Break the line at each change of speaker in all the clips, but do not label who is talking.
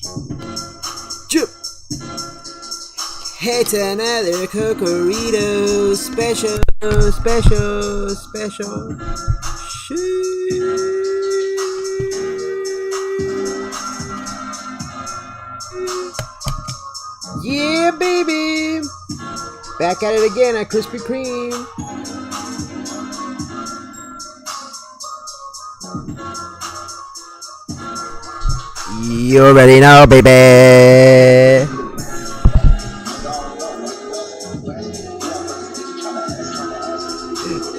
Chip. It's another Cocorito special. Yeah, baby. Back at it again at Krispy Kreme. You already know, baby.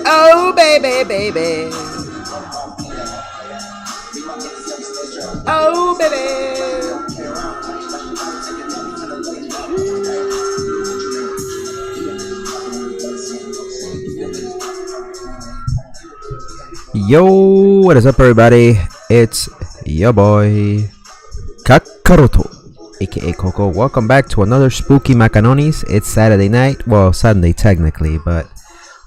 Oh, baby. Oh, baby. Yo, what is up, everybody? It's your boy Kakaroto, aka Coco. Welcome back to another spooky Macanonis. It's Saturday night, well, Sunday technically, but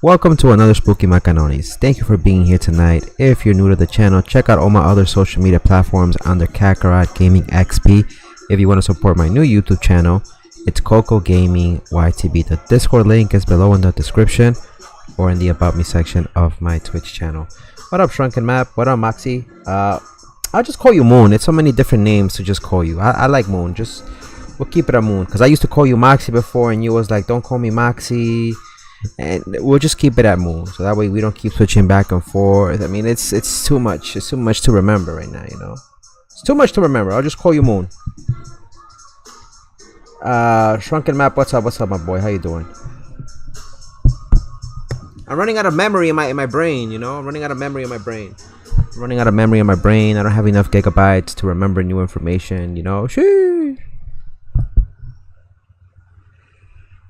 welcome to another spooky Macanonis. Thank you for being here tonight. If you're new to the channel, check out all my other social media platforms under Kakarot Gaming XP. If you want to support my new YouTube channel, it's Coco Gaming YTB. The Discord link is below in the description or in the About Me section of my Twitch channel. What up, Shrunken Map? What up, Moxie? I'll just call you Moon. It's so many different names to just call you. I like Moon. We'll keep it a Moon. Because I used to call you Moxie before and you was like, don't call me Moxie. And we'll just keep it at Moon. So that way we don't keep switching back and forth. I mean, it's too much. It's too much to remember right now, you know. It's too much to remember. I'll just call you Moon. Shrunken Map, what's up? What's up, my boy? How you doing? I'm running out of memory in my brain, you know. I'm running out of memory in my brain. I don't have enough gigabytes to remember new information, you know. Sheesh.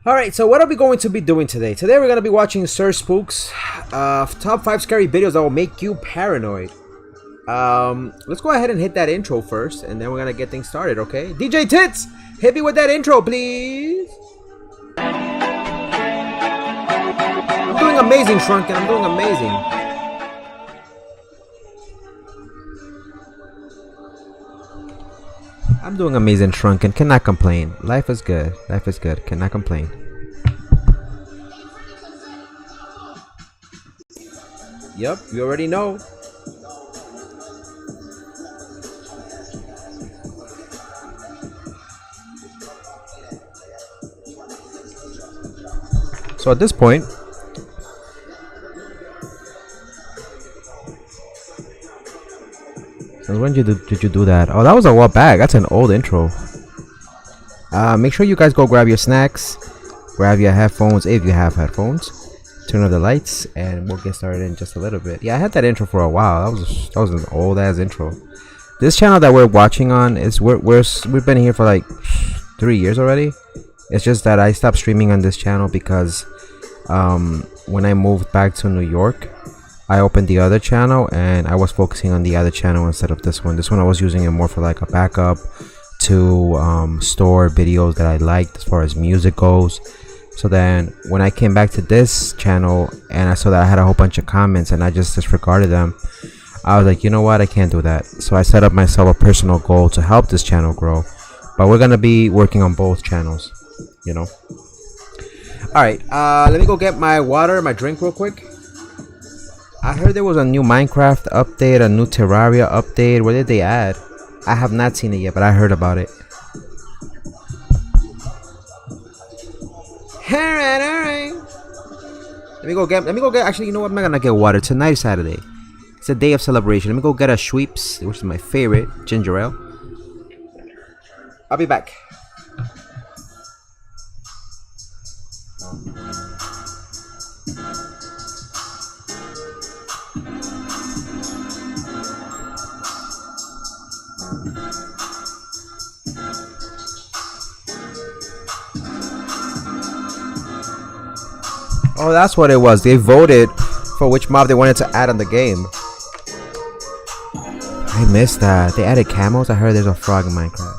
Alright, so what are we going to be doing today? Today we're going to be watching Sir Spook's top 5 scary videos that will make you paranoid. Let's go ahead and hit that intro first, and then we're going to get things started, okay? DJ Tits, hit me with that intro, please. I'm doing amazing, Shrunken. I'm doing amazing. I'm doing amazing, Shrunken. Cannot complain. Life is good. Life is good. Cannot complain. Yep, you already know. So at this point, when did you do that? Oh, that was a while back. That's an old intro. Make sure you guys go grab your snacks, grab your headphones if you have headphones, turn on the lights, and we'll get started in just a little bit. Yeah, I had that intro for a while. That was an old ass intro. This channel that we're watching on is we've been here for like 3 years already. It's just that I stopped streaming on this channel because when I moved back to New York, I opened the other channel and I was focusing on the other channel instead of this one. This one I was using it more for like a backup to store videos that I liked as far as music goes. So then when I came back to this channel and I saw that I had a whole bunch of comments and I just disregarded them, I was like, you know what, I can't do that. So I set up myself a personal goal to help this channel grow. But we're gonna be working on both channels, you know. Alright, let me go get my water, my drink real quick. I heard there was a new Minecraft update, a new Terraria update. What did they add? I have not seen it yet, but I heard about it. Alright. Let me go get, actually, you know what? I'm not gonna get water. Tonight is Saturday. It's a day of celebration. Let me go get a Schweppes, which is my favorite, ginger ale. I'll be back. Oh, that's what it was. They voted for which mob they wanted to add on the game. I missed that. They added camels. I heard there's a frog in Minecraft.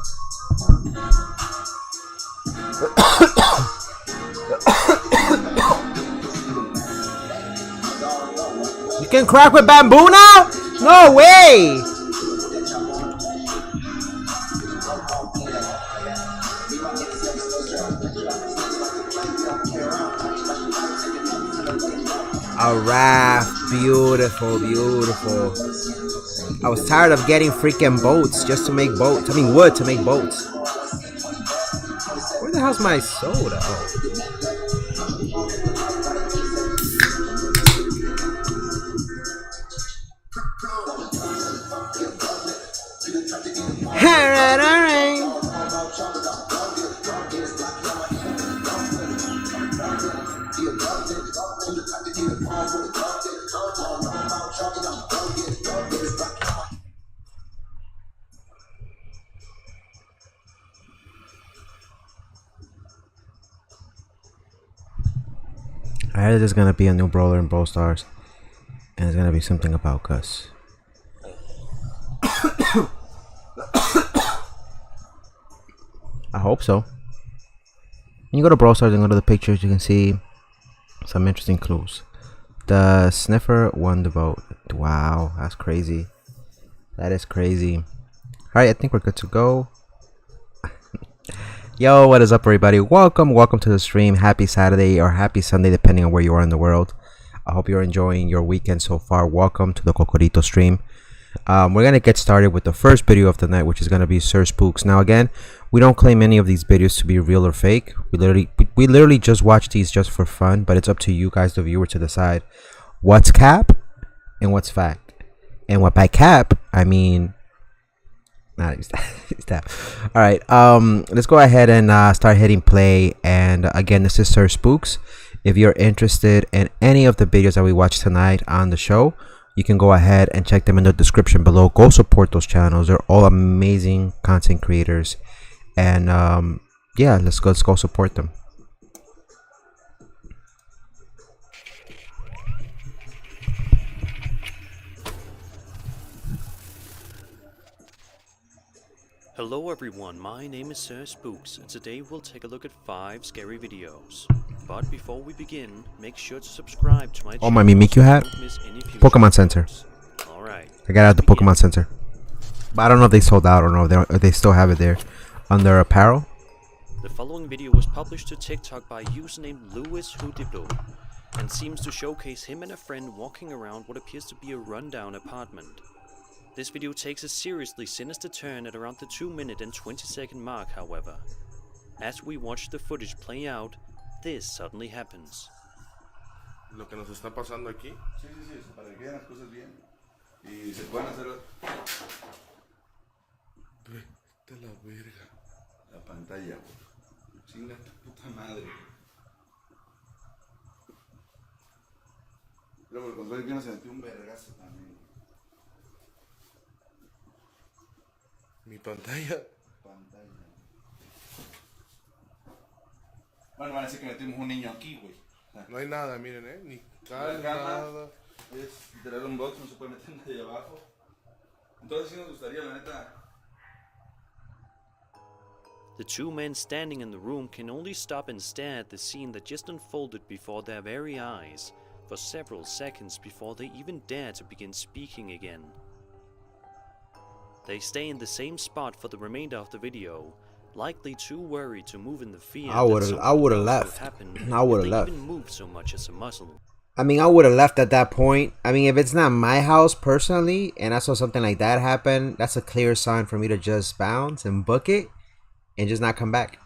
You can crack with bamboo now? No way! A raft, beautiful, beautiful. I was tired of getting freaking boats just to make boats. I mean, wood to make boats. Where the hell's my soda? Oh. Alright. I heard there's gonna be a new brawler in Brawl Stars, and it's gonna be something about Gus. I hope so. When you go to Brawl Stars and go to the pictures, you can see some interesting clues. The sniffer won the vote. Wow, that's crazy. That is crazy. Alright, I think we're good to go. Yo, what is up, everybody? Welcome to the stream. Happy Saturday or happy Sunday, depending on where you are in the world. I hope you're enjoying your weekend so far. Welcome to the Cocorito stream. We're gonna get started with the first video of the night, which is gonna be Sir Spooks. Now, again, we don't claim any of these videos to be real or fake. We literally just watch these just for fun, but it's up to you guys, the viewer, to decide what's cap and what's fact. And what by cap, I mean, it's that. All right, let's go ahead and start hitting play. And again, this is Sir Spooks. If you're interested in any of the videos that we watch tonight on the show, you can go ahead and check them in the description below. Go support those channels. They're all amazing content creators. And yeah, let's go support them.
Hello everyone, my name is Sir Spooks, and today we'll take a look at 5 scary videos. But before we begin, make sure to subscribe to my channel.
Oh, my Mimikyu hat? Pokemon Center.
Alright.
I got out the Pokemon Center. But I don't know if they sold out or no, if they still have it there under apparel.
The following video was published to TikTok by a user named Louis Hoodiblo, and seems to showcase him and a friend walking around what appears to be a rundown apartment. This video takes a seriously sinister turn at around the 2-minute and 20-second mark, however. As we watch the footage play out, this suddenly happens.
Lo que nos está pasando aquí. Sí, para que queden las cosas bien. Y se pueden hacer. Vete la verga. La pantalla, güey. Chinga tu puta madre. Luego el control que nos sentí un vergazo también. Mi pantalla. Bueno, van a decir que metimos un niño aquí, güey. No hay nada, miren, ni nada. Es literal un box, no se puede meter nadie abajo. Entonces sí nos gustaría, la neta.
The 2 men standing in the room can only stop and stare at the scene that just unfolded before their very eyes for several seconds before they even dare to begin speaking again. They stay in the same spot for the remainder of the video, likely too worried to move in the fear
I would have left. I would have left.
Even moved so much as a muscle.
I mean, I would have left at that point. I mean, if it's not my house personally, and I saw something like that happen, that's a clear sign for me to just bounce and book it, and just not come back.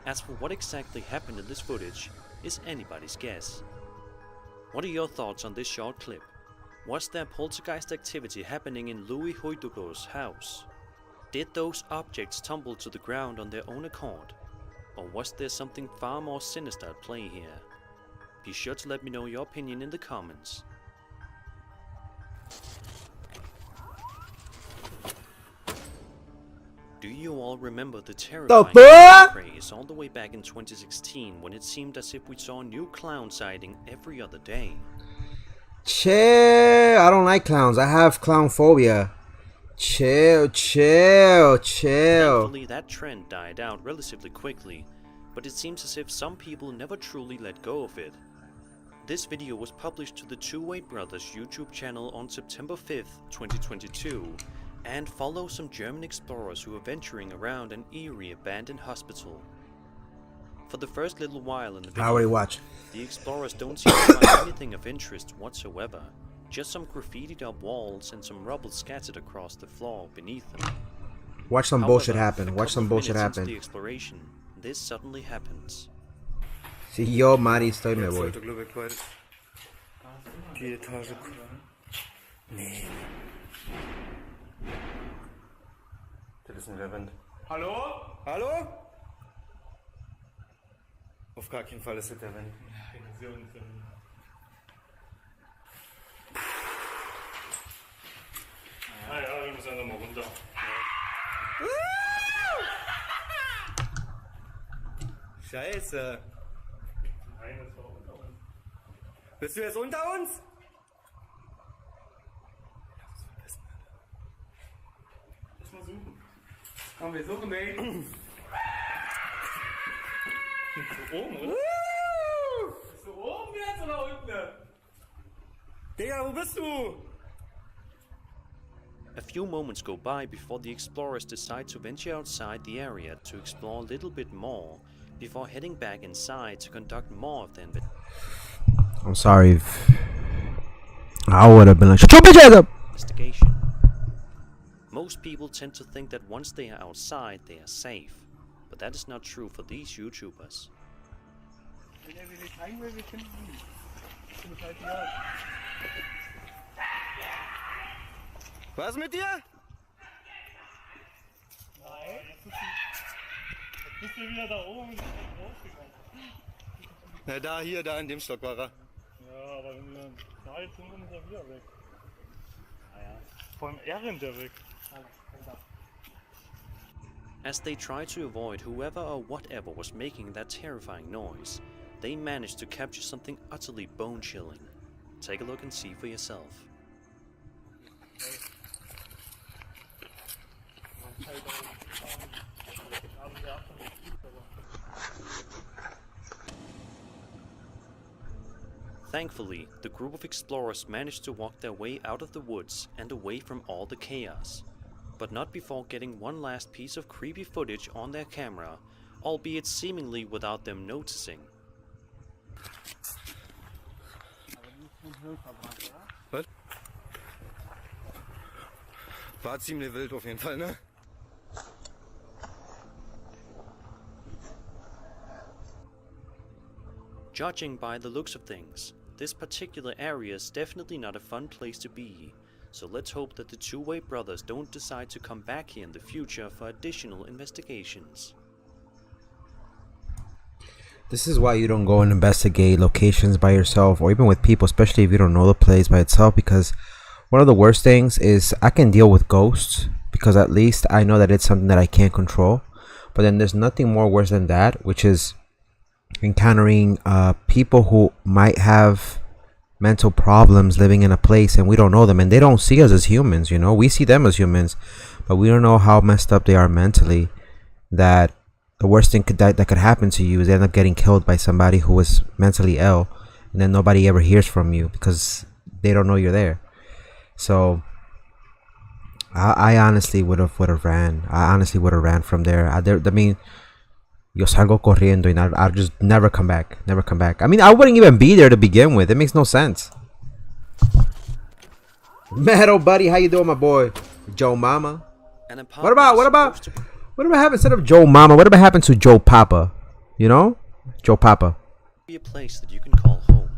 As for what exactly happened in this footage, is anybody's guess. What are your thoughts on this short clip? Was there poltergeist activity happening in Louis Hoyduglo's house? Did those objects tumble to the ground on their own accord? Or was there something far more sinister at play here? Be sure to let me know your opinion in the comments. Do you all remember the terrifying craze all the way back in 2016 when it seemed as if we saw a new clown sighting every other day?
Chill. I don't like clowns. I have clown phobia. Chill.
Thankfully, that trend died out relatively quickly, but it seems as if some people never truly let go of it. This video was published to the Two Way Brothers YouTube channel on September 5th, 2022, and follow some German explorers who are venturing around an eerie abandoned hospital. For the first little while in the video, the explorers don't seem to find anything of interest whatsoever, just some graffitied up walls and some rubble scattered across the floor beneath them.
Watch some
However,
bullshit happen.
a
Watch some
couple of
bullshit
minutes into
happen.
the exploration, this suddenly happens.
Si yo, Mari, estoy me voy.
Die Etage. Nee. Das ist ein Labyrinth. Hallo? Hallo? Auf gar keinen Fall ist das der Wind.
Ah ja, wir müssen nochmal runter.
Scheiße.
Nein, das war unter uns.
Bist du jetzt unter uns?
Lass mal suchen.
Komm, wir suchen den.
So oben, oder?
Bist du oben jetzt oder unten? Digga, wo bist du?
A few moments go by before the explorers decide to venture outside the area to explore a little bit more, before heading back inside to conduct more of the
I'm sorry if I would have been like, shut your bitch ass up!
investigation. Most people tend to think that once they are outside, they are safe, but that is not true for these YouTubers.
Was mit dir?
Nein, jetzt bist du wieder da oben und rausgegangen.
Na da, hier, da in dem Stock war er.
Ja, aber wenn wir da jetzt sind, dann ist er wieder weg. Naja, vor allem er rennt ja weg.
As they try to avoid whoever or whatever was making that terrifying noise, they managed to capture something utterly bone-chilling. Take a look and see for yourself. Thankfully, the group of explorers managed to walk their way out of the woods and away from all the chaos, but not before getting one last piece of creepy footage on their camera, albeit seemingly without them noticing.
Was? War ziemlich wild auf jeden Fall, ne?
Judging by the looks of things, this particular area is definitely not a fun place to be, so let's hope that the two-way brothers don't decide to come back here in the future for additional investigations.
This is why you don't go and investigate locations by yourself or even with people, especially if you don't know the place by itself, because one of the worst things is I can deal with ghosts because at least I know that it's something that I can't control, but then there's nothing more worse than that, which is encountering people who might have mental problems living in a place and we don't know them and they don't see us as humans. You know, we see them as humans, but we don't know how messed up they are mentally, that the worst thing that could happen to you is end up getting killed by somebody who is mentally ill, and then nobody ever hears from you because they don't know you're there. So I honestly would have ran. I honestly would have ran from there. I mean, yo salgo corriendo and I'll just never come back. Never come back. I mean, I wouldn't even be there to begin with. It makes no sense. Metal buddy, how you doing, my boy? Joe Mama. What about whatever happened instead of Joe Mama? Whatever happened to Joe Papa? You know, Joe Papa.
Be a place that you can call home.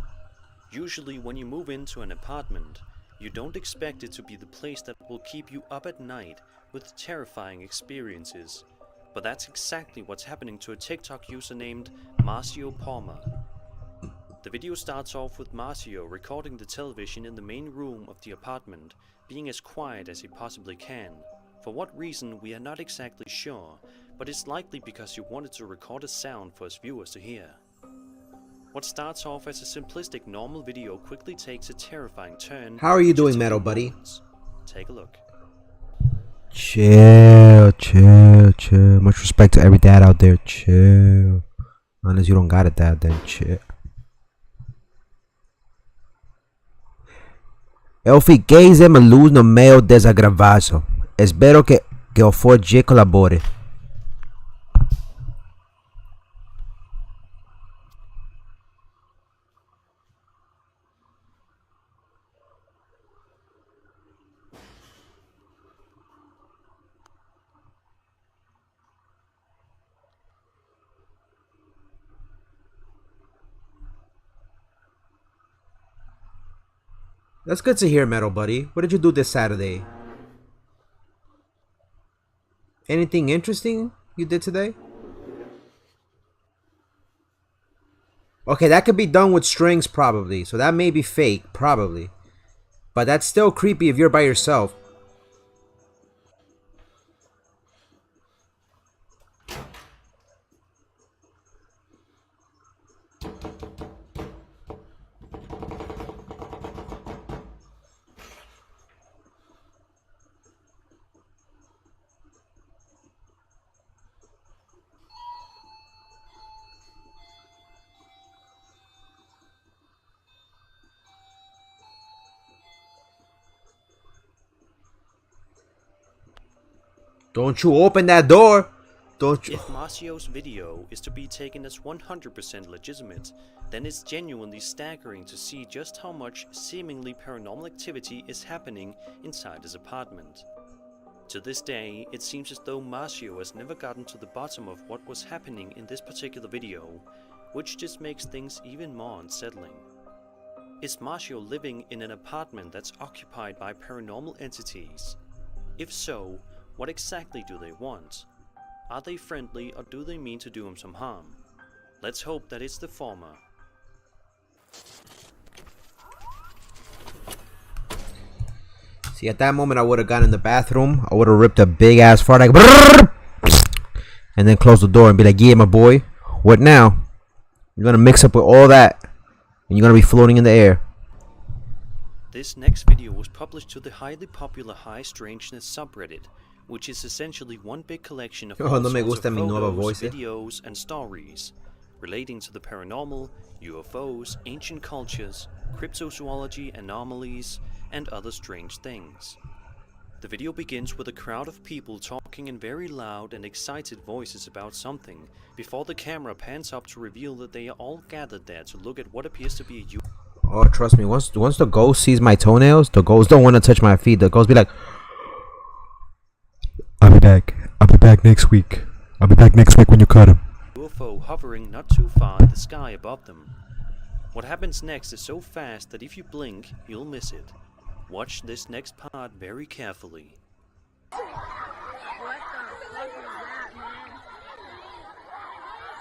Usually, when you move into an apartment, you don't expect it to be the place that will keep you up at night with terrifying experiences. But that's exactly what's happening to a TikTok user named Marcio Palmer. The video starts off with Marcio recording the television in the main room of the apartment, being as quiet as he possibly can. For what reason, we are not exactly sure, but it's likely because he wanted to record a sound for his viewers to hear. What starts off as a simplistic normal video quickly takes a terrifying turn.
How are you
in just
doing,
a
Metal
few
buddy?
moments. Take a look.
Chill. Much respect to every dad out there. Chill. Unless you don't got a dad, then chill. Eu fiquei sem luz no meio dessa gravação. Espero que o Forge colabore. That's good to hear, Metal Buddy. What did you do this Saturday? Anything interesting you did today? Okay, that could be done with strings probably. So that may be fake, probably. But that's still creepy if you're by yourself. Don't you open that door! Don't you?
If Marcio's video is to be taken as 100% legitimate, then it's genuinely staggering to see just how much seemingly paranormal activity is happening inside his apartment. To this day, it seems as though Marcio has never gotten to the bottom of what was happening in this particular video, which just makes things even more unsettling. Is Marcio living in an apartment that's occupied by paranormal entities? If so, what exactly do they want? Are they friendly or do they mean to do him some harm? Let's hope that it's the former.
See, at that moment, I would have gone in the bathroom. I would have ripped a big ass fart like, brrr, and then close the door and be like, "Yeah, my boy, what now? You're gonna mix up with all that, and you're gonna be floating in the air."
This next video was published to the highly popular High Strangeness subreddit, which is essentially one big collection of all
no me
sorts
gusta
of
mi nueva
photos,
voice,
videos, and stories relating to the paranormal, UFOs, ancient cultures, cryptozoology, anomalies, and other strange things. The video begins with a crowd of people talking in very loud and excited voices about something, before the camera pans up to reveal that they are all gathered there to look at what appears to be a UFO.
Oh, trust me, once the ghost sees my toenails, the ghost don't want to touch my feet. The ghost be like, "I'll be back. I'll be back next week. I'll be back next week when you cut him."
UFO hovering not too far in the sky above them. What happens next is so fast that if you blink, you'll miss it. Watch this next part very carefully.
What the fuck is that, man?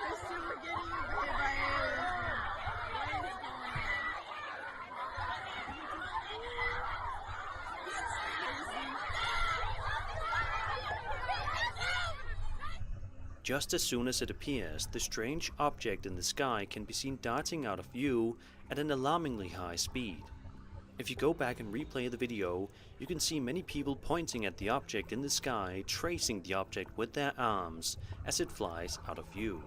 This super getting hit by aliens. What is going on?
Just as soon as it appears, the strange object in the sky can be seen darting out of view at an alarmingly high speed. If you go back and replay the video, you can see many people pointing at the object in the sky, tracing the object with their arms as it flies out of view.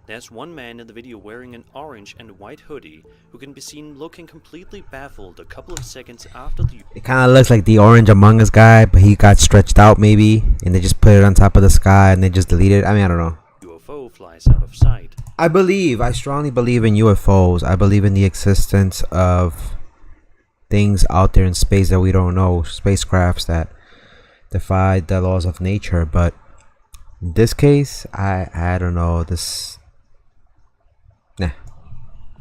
There's one man in the video wearing an orange and white hoodie who can be seen looking completely baffled a couple of seconds after the
It kind of looks like the Orange Among Us guy, but he got stretched out maybe, and they just put it on top of the sky and they just deleted it. I mean, I don't know.
UFO flies out of sight.
I strongly believe in UFOs. I believe in the existence of things out there in space that we don't know, spacecrafts that defy the laws of nature. But in this case, I don't know. Nah.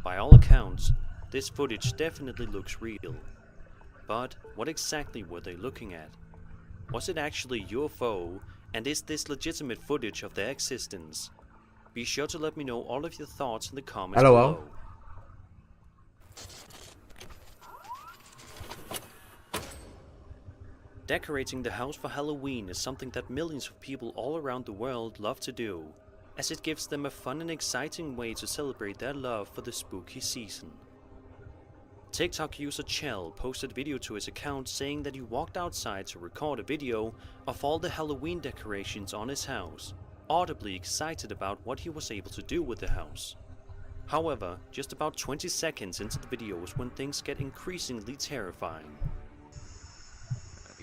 By all accounts, this footage definitely looks real. But what exactly were they looking at? Was it actually UFO, and is this legitimate footage of their existence? Be sure to let me know all of your thoughts in the comments
LOL.
below. Decorating the house for Halloween is something that millions of people all around the world love to do, as it gives them a fun and exciting way to celebrate their love for the spooky season. TikTok user Chell posted a video to his account saying that he walked outside to record a video of all the Halloween decorations on his house, audibly excited about what he was able to do with the house. However, just about 20 seconds into the video is when things get increasingly terrifying.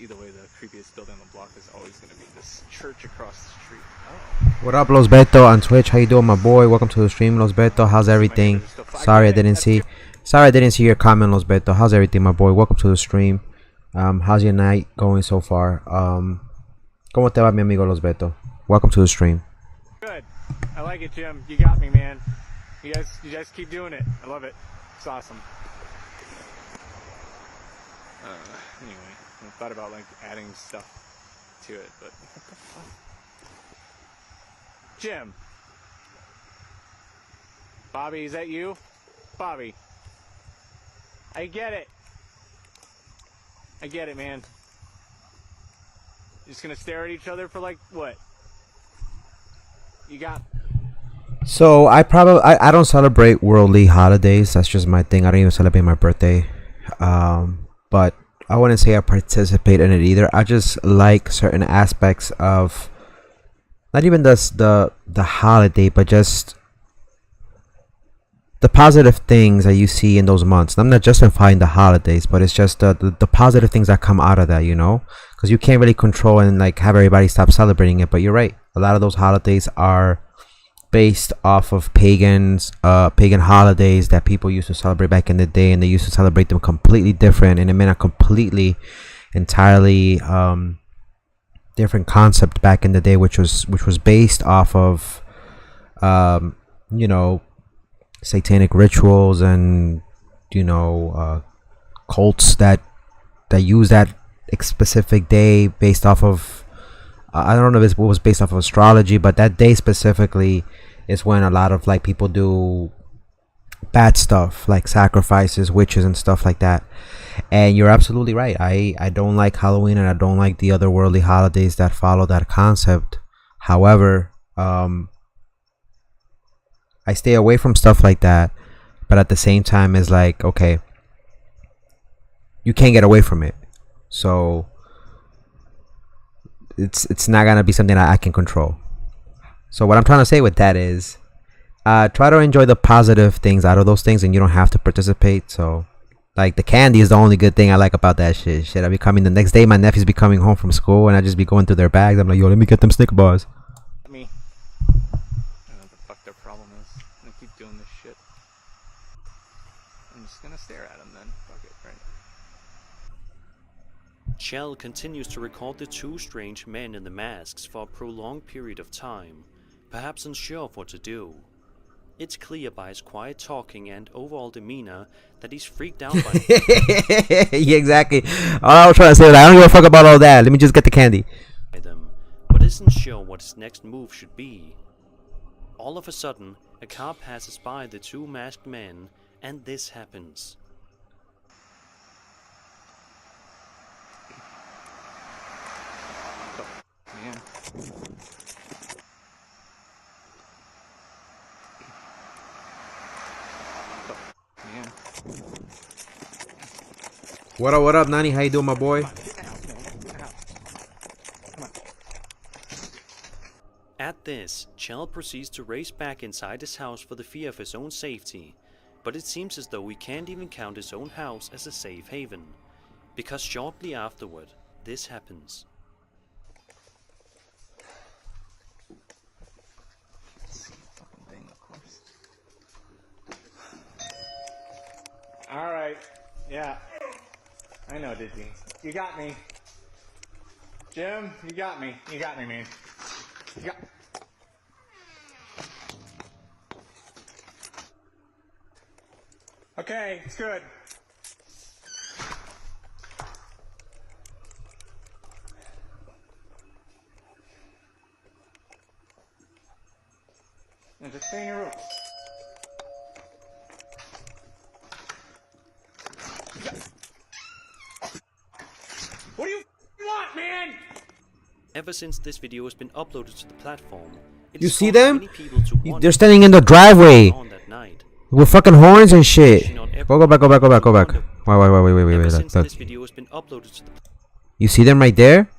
either way, the creepiest building on the block is always going to be this church across the street.
What up, Los Beto on Twitch? How you doing, my boy? Welcome to the stream, Los Beto. How's everything? Sorry I didn't see your comment, Los Beto. How's everything, my boy? Welcome to the stream. How's your night going so far? ¿Cómo te va, mi amigo, Los Beto? Welcome to the stream.
Good. I like it, Jim. You got me, man. You guys keep doing it. I love it. It's awesome. Anyway, I thought about like adding stuff to it, but what the fuck? Jim. Bobby, is that you? Bobby. I get it. I get it, man. Just gonna stare at each other for like what? You got.
So I don't celebrate worldly holidays. That's just my thing. I don't even celebrate my birthday. But I wouldn't say I participate in it either. I just like certain aspects of not even the holiday, but just the positive things that you see in those months. And I'm not justifying the holidays, but it's just the positive things that come out of that, you know, because you can't really control and like have everybody stop celebrating it. But you're right, a lot of those holidays are based off of pagan holidays that people used to celebrate back in the day, and they used to celebrate them completely different, and it meant a completely entirely different concept back in the day, which was based off of you know, satanic rituals and, you know, cults that use that specific day based off of I don't know if it was based off of astrology, but that day specifically is when a lot of like people do bad stuff like sacrifices, witches and stuff like that. And you're absolutely right. I don't like Halloween, and I don't like the other worldly holidays that follow that concept. However, I stay away from stuff like that, but at the same time it's like, okay, you can't get away from it. So it's not gonna be something that I can control. So what I'm trying to say with that is try to enjoy the positive things out of those things, and you don't have to participate. So like the candy is the only good thing I like about that shit. I be coming the next day, my nephews be coming home from school, and I just be going through their bags. I'm like, yo, let me get them Snicker bars.
Me. I don't know what the fuck their problem is. I'm gonna keep doing this shit. I'm just gonna stare at them then. Fuck it, right?
Shell continues to record the two strange men in the masks for a prolonged period of time, perhaps unsure of what to do. It's clear by his quiet talking and overall demeanor that he's freaked out by
Yeah, exactly. All I was trying to say was, I don't give a fuck about all that. Let me just get the candy.
them, but isn't sure what his next move should be. All of a sudden, a car passes by the two masked men, and this happens.
Man. Man.
What up, Nani? How you doing, my boy?
At this, Chell proceeds to race back inside his house for the fear of his own safety, but it seems as though he can't even count his own house as a safe haven, because shortly afterward, this happens.
Alright. Yeah. I know, Disney. You got me. Jim, you got me. You got me, man. You got... Okay, it's good. Now just stay in your room. What do you want, man?
Ever since this video has been uploaded to the platform,
You see them?
They're
They're standing in the driveway with fucking horns and shit. Go back. Wait. Look. You see them right there?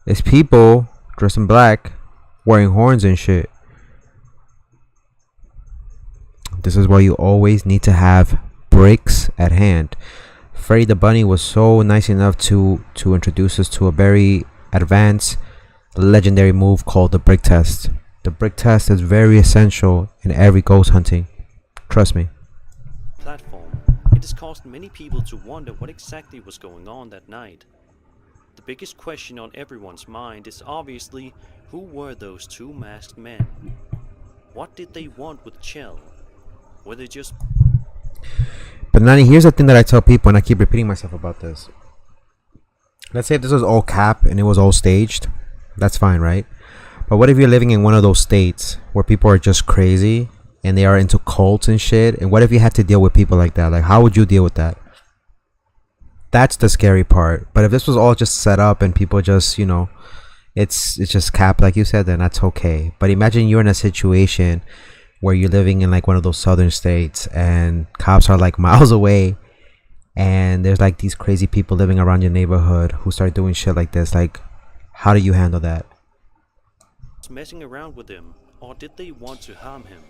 It's people dressed in black, wearing horns and shit. This is why you always need to have bricks at hand. Freddy the Bunny was so nice enough to introduce us to a very advanced, legendary move called the brick test. The brick test is very essential in every ghost hunting. Trust me.
Platform, it has caused many people to wonder what exactly was going on that night. The biggest question on everyone's mind is obviously, who were those two masked men? What did they want with Chell? Were they just...
But Nani, here's the thing that I tell people, and I keep repeating myself about this. Let's say if this was all cap and it was all staged, that's fine, right? But what if you're living in one of those states where people are just crazy and they are into cults and shit? And what if you had to deal with people like that? Like, how would you deal with that? That's the scary part. But if this was all just set up and people just, you know, it's just cap, like you said, then that's okay. But imagine you're in a situation where you're living in like one of those southern states and cops are like miles away and there's like these crazy people living around your neighborhood who start doing shit like this. Like, how do you handle that?
messing around with him, or did they want to harm him?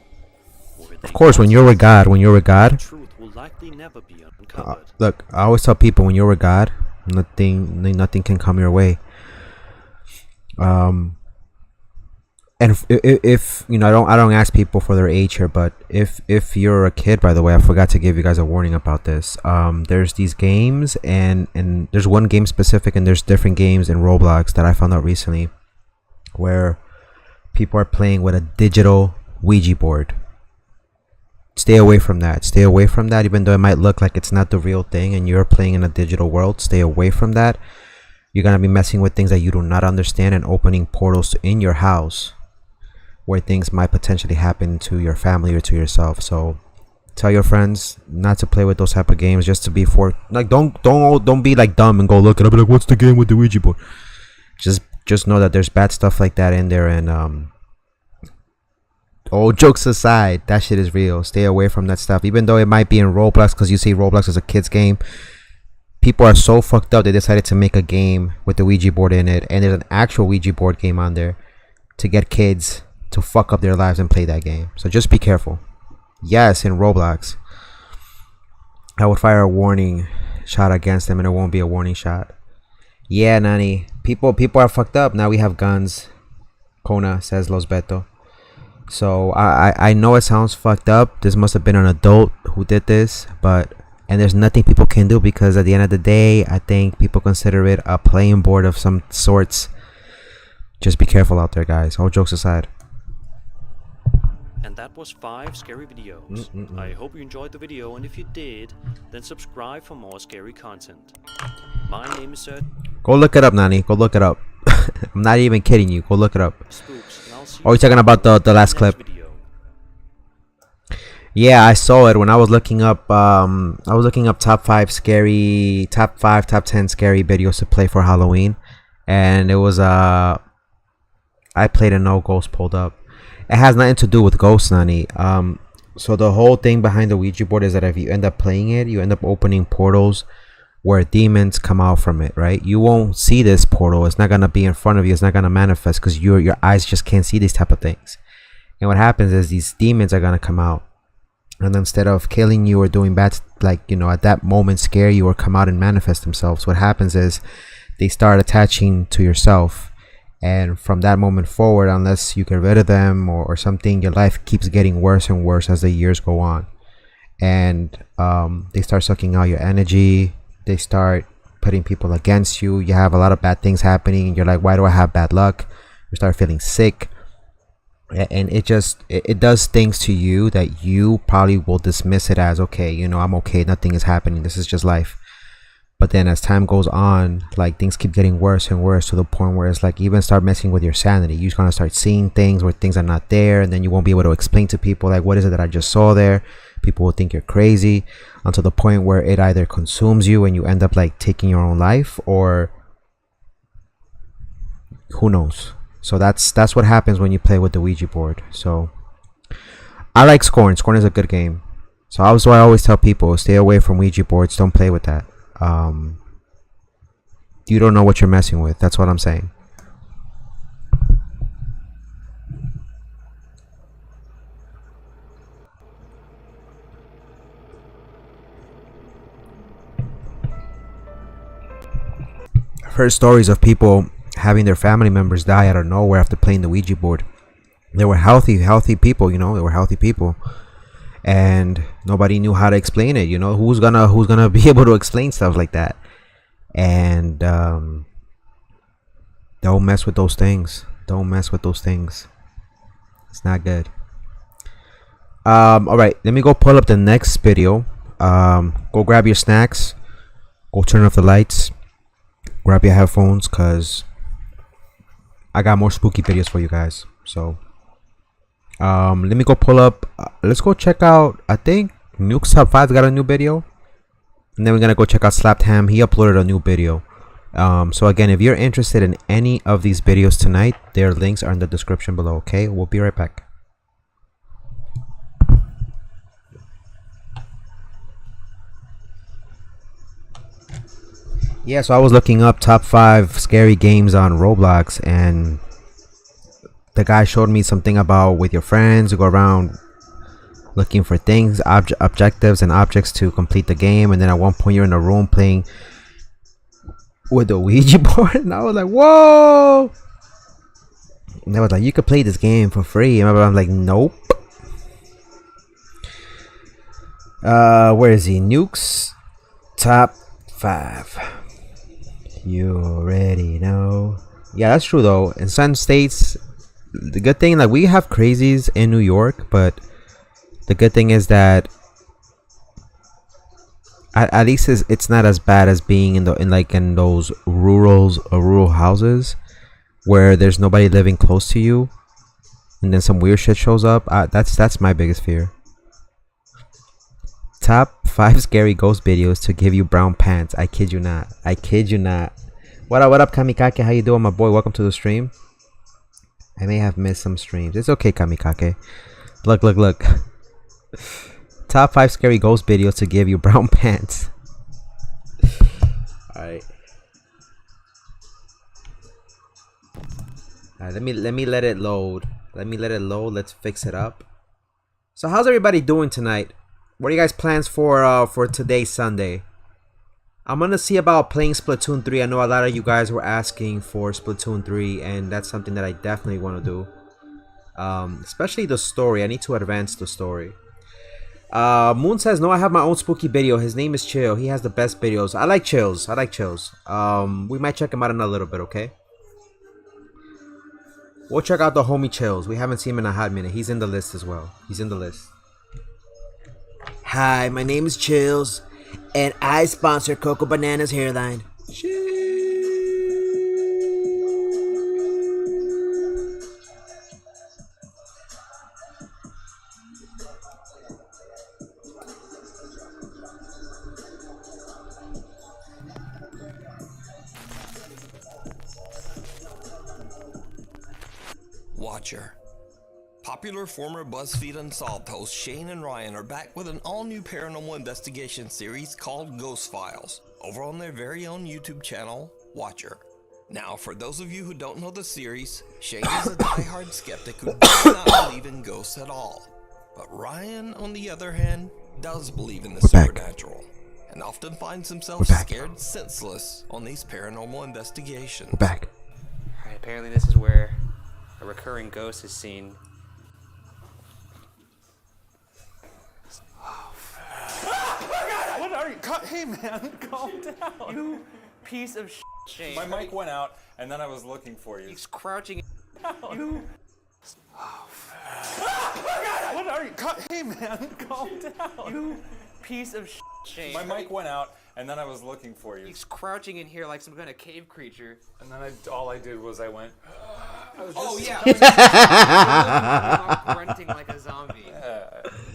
Of course, when you're with God,
the truth will likely never be uncovered.
Look, I always tell people, when you're with God, nothing can come your way. And if you know, I don't ask people for their age here, but if you're a kid, by the way, I forgot to give you guys a warning about this. There's these games, and there's one game specific, and there's different games in Roblox that I found out recently, where people are playing with a digital Ouija board. Stay away from that. Stay away from that. Even though it might look like it's not the real thing, and you're playing in a digital world, stay away from that. You're gonna be messing with things that you do not understand and opening portals in your house where things might potentially happen to your family or to yourself. So tell your friends not to play with those type of games, just to be don't be like dumb and go look it up, like, what's the game with the Ouija board? Just know that there's bad stuff like that in there, and all jokes aside, that shit is real. Stay away from that stuff. Even though it might be in Roblox, because you see Roblox is a kid's game, people are so fucked up they decided to make a game with the Ouija board in it, and there's an actual Ouija board game on there to get kids to fuck up their lives and play that game. So just be careful. Yes, in Roblox, I would fire a warning shot against them, and it won't be a warning shot. Yeah, Nani, people are fucked up. Now we have guns, Kona says Los Beto. So I know it sounds fucked up. This must have been an adult who did this, and there's nothing people can do, because at the end of the day, I think people consider it a playing board of some sorts. Just be careful out there, guys. All jokes aside.
And that was 5 scary videos. I hope you enjoyed the video, and if you did, then subscribe for more scary content. My name is Sir.
Go look it up, Nani. Go look it up. I'm not even kidding you. Go look it up.
Spooks, and I'll see
Oh, you're talking about the last clip?
video.
Yeah, I saw it when I was looking up. Top 10 scary videos to play for Halloween, and it was I played a no ghost pulled up. It has nothing to do with ghosts, Nani. So the whole thing behind the Ouija board is that if you end up playing it, you end up opening portals where demons come out from it, right? You won't see this portal. It's not gonna be in front of you. It's not gonna manifest, because your eyes just can't see these type of things. And what happens is these demons are gonna come out, and instead of killing you or doing bad, like, you know, at that moment scare you or come out and manifest themselves, what happens is they start attaching to yourself. And from that moment forward, unless you get rid of them or something, your life keeps getting worse and worse as the years go on. And they start sucking out your energy. They start putting people against you. You have a lot of bad things happening, and you're like, why do I have bad luck? You start feeling sick, and it does things to you that you probably will dismiss it as, okay, you know, I'm okay, nothing is happening, this is just life. But then as time goes on, like, things keep getting worse and worse, to the point where it's like, even start messing with your sanity. You're gonna start seeing things where things are not there, and then you won't be able to explain to people, like, what is it that I just saw there? People will think you're crazy, until the point where it either consumes you and you end up like taking your own life, or who knows. So that's what happens when you play with the Ouija board. So I like Scorn. Scorn is a good game. So that's why I always tell people, stay away from Ouija boards. Don't play with that. You don't know what you're messing with. That's what I'm saying. heard stories of people having their family members die out of nowhere after playing the Ouija board. They were healthy people, you know. They were healthy people, and nobody knew how to explain it. You know, who's gonna be able to explain stuff like that? And don't mess with those things. Don't mess with those things. It's not good. All right, let me go pull up the next video. Go grab your snacks. Go turn off the lights. Grab your headphones, cause I got more spooky videos for you guys. So, let me go pull up. Let's go check out. I think Nuke's Top 5 got a new video, and then we're gonna go check out Slapped Ham. He uploaded a new video. So again, if you're interested in any of these videos tonight, their links are in the description below. Okay, we'll be right back. Yeah, so I was looking up top 5 scary games on Roblox, and the guy showed me something about with your friends, you go around looking for things, objectives and objects to complete the game, and then at one point you're in a room playing with the Ouija board, and I was like, whoa! And they was like, you could play this game for free, and I'm like, nope. Where is he? Nuke's Top 5. You already know. Yeah, that's true though. In some states, the good thing, like, we have crazies in New York, but the good thing is that at least it's not as bad as being in those rural houses where there's nobody living close to you, and then some weird shit shows up. That's my biggest fear. Top 5 scary ghost videos to give you brown pants. I kid you not. I kid you not. What up, Kamikake? How you doing, my boy? Welcome to the stream. I may have missed some streams. It's okay, Kamikake. Look. Top 5 scary ghost videos to give you brown pants. Alright. Let me let it load. Let's fix it up. So how's everybody doing tonight? What are you guys' plans for today, Sunday? I'm gonna see about playing Splatoon 3. I know a lot of you guys were asking for Splatoon 3, and that's something that I definitely want to do. Especially the story. I need to advance the story. Moon says, no, I have my own spooky video. His name is Chill. He has the best videos. I like Chills. We might check him out in a little bit, okay? We'll check out the homie Chills. We haven't seen him in a hot minute. He's in the list as well. He's in the list. Hi, my name is Chills, and I sponsor Coco Banana's hairline.
Watcher. Popular former BuzzFeed Unsolved hosts Shane and Ryan are back with an all-new paranormal investigation series called Ghost Files, over on their very own YouTube channel, Watcher. Now, for those of you who don't know the series, Shane is a diehard skeptic who does not believe in ghosts at all. But Ryan, on the other hand, does believe in the supernatural, and often finds himself scared senseless on these paranormal investigations.
We're back.
Alright, apparently this is where a recurring ghost is seen.
What are you? Hey, man, calm down.
You piece of shit.
My mic went out, and then I was looking for you.
He's crouching.
You. What are you? Hey, man, calm down.
You piece of shit.
My mic went out, and then I was looking for you.
He's crouching in here like some kind of cave creature.
And then all I did was I went.
Grunting like a zombie.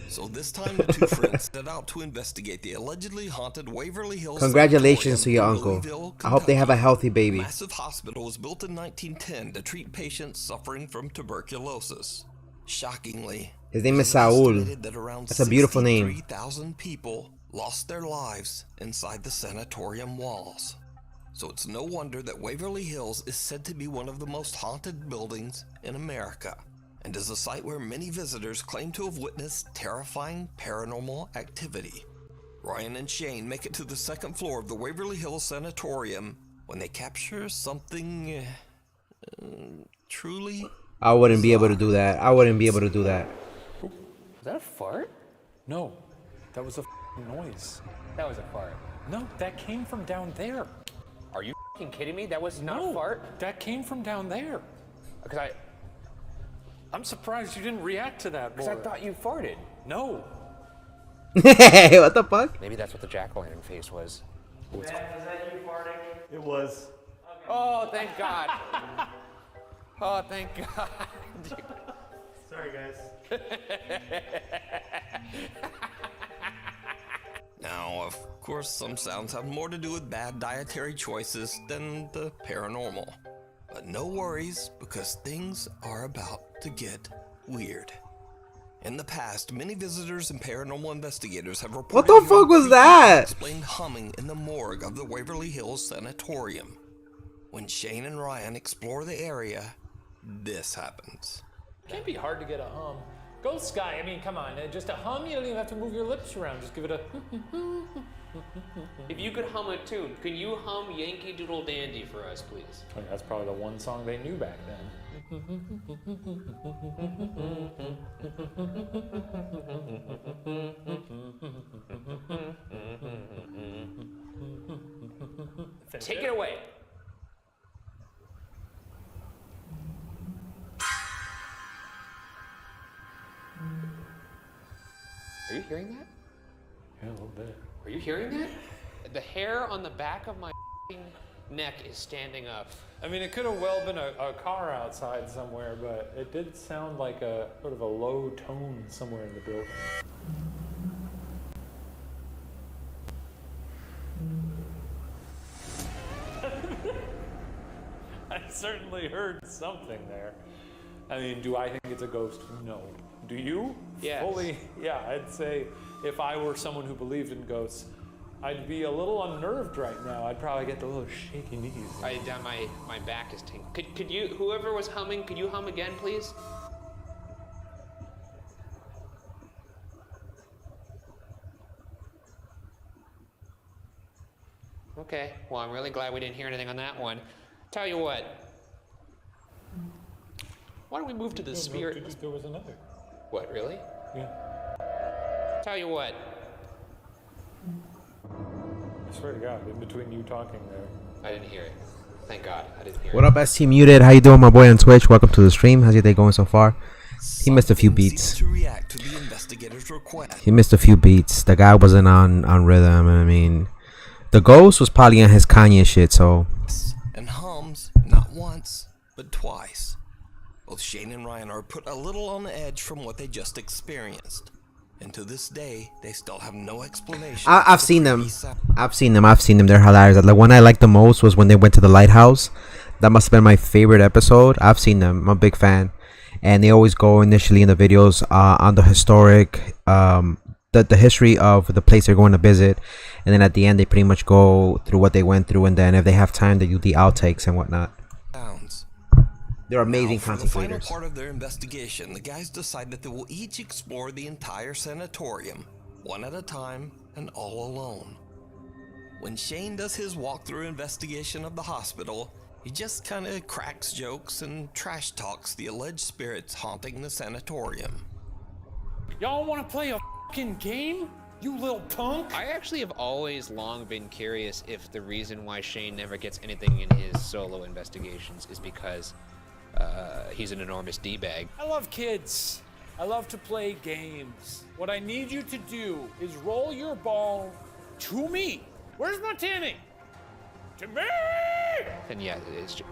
So this time the two friends set out to investigate the allegedly haunted Waverly Hills.
Congratulations to your
Sanatorium in
uncle.
Louisville,
I hope they have a healthy
Kentucky.
baby.
The massive hospital was built in 1910 to treat patients suffering from tuberculosis. Shockingly,
His name is
it
Saul.
estimated that around
That's a beautiful name.
63,000 people lost their lives inside the sanatorium walls. So it's no wonder that Waverly Hills is said to be one of the most haunted buildings in America, and is a site where many visitors claim to have witnessed terrifying paranormal activity. Ryan and Shane make it to the second floor of the Waverly Hills Sanatorium when they capture something truly.
I wouldn't be able to do that. I wouldn't be able to do that.
Was that a fart?
No, that was a noise.
That was a fart.
No, that came from down there.
Are you kidding me? That was not
No,
a fart?
that came from down there.
Because
I'm surprised you didn't react to that more.
I thought you farted.
No.
Hey, what the fuck?
Maybe that's what the jack-o'-lantern face was.
Was that you farting? It was.
Oh, thank God. Oh, thank God.
Sorry, guys.
Now, of course, some sounds have more to do with bad dietary choices than the paranormal. But no worries, because things are about to get weird. In the past, many visitors and paranormal investigators have reported
What the fuck was that?
explained humming in the morgue of the Waverly Hills Sanatorium. When Shane and Ryan explore the area, this happens.
It can't be hard to get a hum. Ghost guy, I mean, come on. Just a hum, you don't even have to move your lips around. Just give it a...
If you could hum a tune, can you hum Yankee Doodle Dandy for us, please?
I mean, that's probably the one song they knew back then.
Take it away. Are you hearing that?
Yeah, a little bit.
Are you hearing that? The hair on the back of my neck is standing up.
I mean, it could have well been a car outside somewhere, but it did sound like a sort of a low tone somewhere in the building. I certainly heard something there. I mean, do I think it's a ghost? No. Do you?
Yes.
Fully, yeah, I'd say if I were someone who believed in ghosts, I'd be a little unnerved right now. I'd probably get the little shaky knees.
My back is tingling. Could you, whoever was humming, could you hum again, please? Okay, well, I'm really glad we didn't hear anything on that one. Tell you what. Why don't we move to the spirit?
There was another.
What, really?
Yeah.
Tell you what.
I swear to God, in between you talking there.
I didn't hear it. Thank God, I didn't hear
What
it.
up, ST Muted? How you doing, my boy on Twitch? Welcome to the stream. How's your day going so far? He missed a few beats.
To react to the investigator's request.
He missed a few beats. The guy wasn't on rhythm. I mean, the ghost was probably on his Kanye shit, so.
And hums, not once, but twice. Both Shane and Ryan are put a little on the edge from what they just experienced. And to this day, they still have no explanation.
I've seen them. I've seen them. They're hilarious. The one I liked the most was when they went to the lighthouse. That must have been my favorite episode. I've seen them. I'm a big fan. And they always go initially in the videos on the historic, the history of the place they're going to visit. And then at the end, they pretty much go through what they went through. And then if they have time, they do the outtakes and whatnot. They're amazing
content creators. For the final
creators.
part of their investigation, the guys decide that they will each explore the entire sanatorium, one at a time and all alone. When Shane does his walkthrough investigation of the hospital, he just kind of cracks jokes and trash talks the alleged spirits haunting the sanatorium.
Y'all want to play a fucking game? You little punk!
I actually have always long been curious if the reason why Shane never gets anything in his solo investigations is because he's an enormous D-bag.
I love kids. I love to play games. What I need you to do is roll your ball to me. Where's my tinny? To me!
And yeah,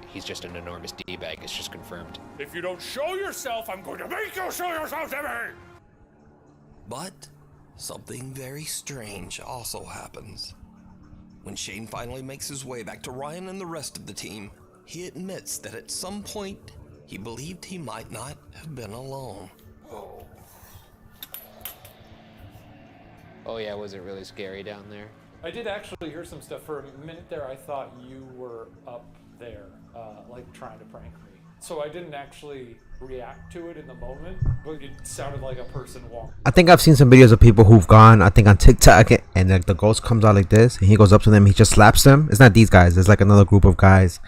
he's just an enormous D-bag. It's just confirmed.
If you don't show yourself, I'm going to make you show yourself to me!
But something very strange also happens. When Shane finally makes his way back to Ryan and the rest of the team, he admits that at some point, he believed he might not have been alone.
Oh yeah, was it really scary down there?
I did actually hear some stuff. For a minute there, I thought you were up there, like trying to prank me. so I didn't actually react to it in the moment, but it sounded like a person walking.
I think I've seen some videos of people who've gone, I think on TikTok, and like the ghost comes out like this, and he goes up to them, he just slaps them. It's not these guys, it's like another group of guys.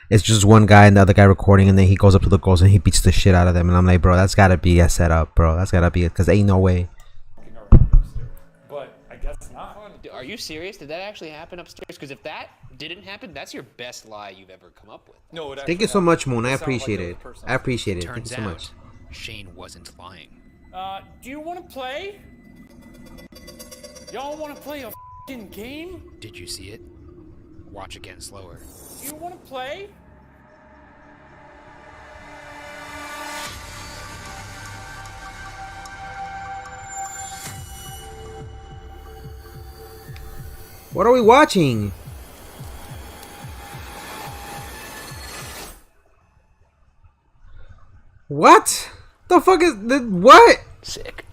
It's just one guy and the other guy recording, and then he goes up to the ghost and he beats the shit out of them. And I'm like, bro, that's gotta be a setup, bro. That's gotta be it, because ain't no way.
But I guess not.
Are you serious? Did that actually happen upstairs? Because if that didn't happen, that's your best lie you've ever come up with.
No, it
Thank you so much, Moon. I appreciate it. I appreciate it. Thank
Turns
you so
out,
much.
Shane wasn't lying.
Do you want to play? Y'all want to play a f***ing game?
Did you see it? Watch again slower.
Do you want to play?
What are we watching? What? The fuck is the what?
Sick.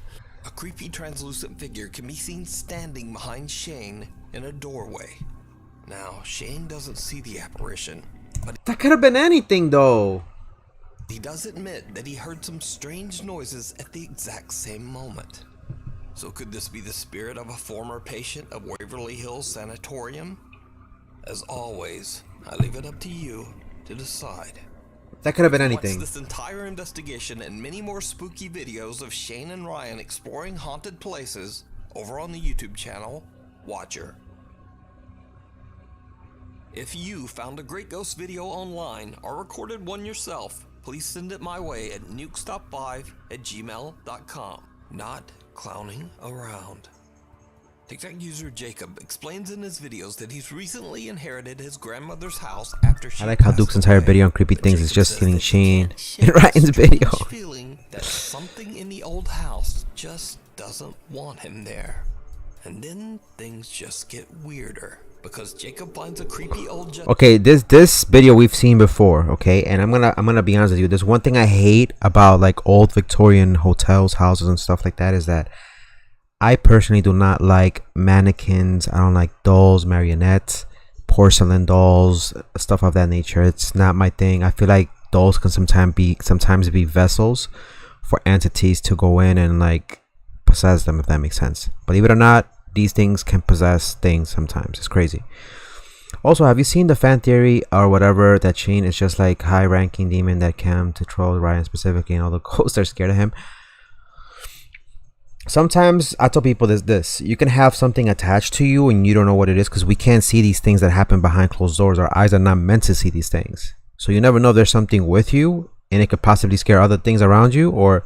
A creepy translucent figure can be seen standing behind Shane in a doorway. Now, Shane doesn't see the apparition, but
That could have been anything though.
he does admit that he heard some strange noises at the exact same moment. So could this be the spirit of a former patient of Waverly Hills Sanatorium? As always, I leave it up to you to decide.
That could have been
Watch
anything.
this entire investigation and many more spooky videos of Shane and Ryan exploring haunted places over on the YouTube channel, Watcher. If you found a great ghost video online or recorded one yourself, please send it my way at nukestop5@gmail.com. Not clowning around. TikTok user Jacob explains in his videos that he's recently inherited his grandmother's house after she
I like how
passed
Duke's entire
away.
video on creepy
But
things is
Jacob
just
says
stealing
that he
Shane
can't shake
in Ryan's
the
video.
strange feeling that something in the old house just doesn't want him there. And then things just get weirder because Jacob finds a creepy old
Okay, this video we've seen before, okay? And I'm gonna be honest with you. There's one thing I hate about like old Victorian hotels, houses and stuff like that is that I personally do not like mannequins. I don't like dolls, marionettes, porcelain dolls, stuff of that nature. It's not my thing. I feel like dolls can sometimes be vessels for entities to go in and like possess them, if that makes sense. Believe it or not, these things can possess things sometimes. It's crazy. Also, have you seen the fan theory or whatever that Shane is just like high-ranking demon that came to troll Ryan specifically, and all the ghosts are scared of him? Sometimes I tell people this: you can have something attached to you and you don't know what it is, because we can't see these things that happen behind closed doors. Our eyes are not meant to see these things, so you never know if there's something with you and it could possibly scare other things around you, or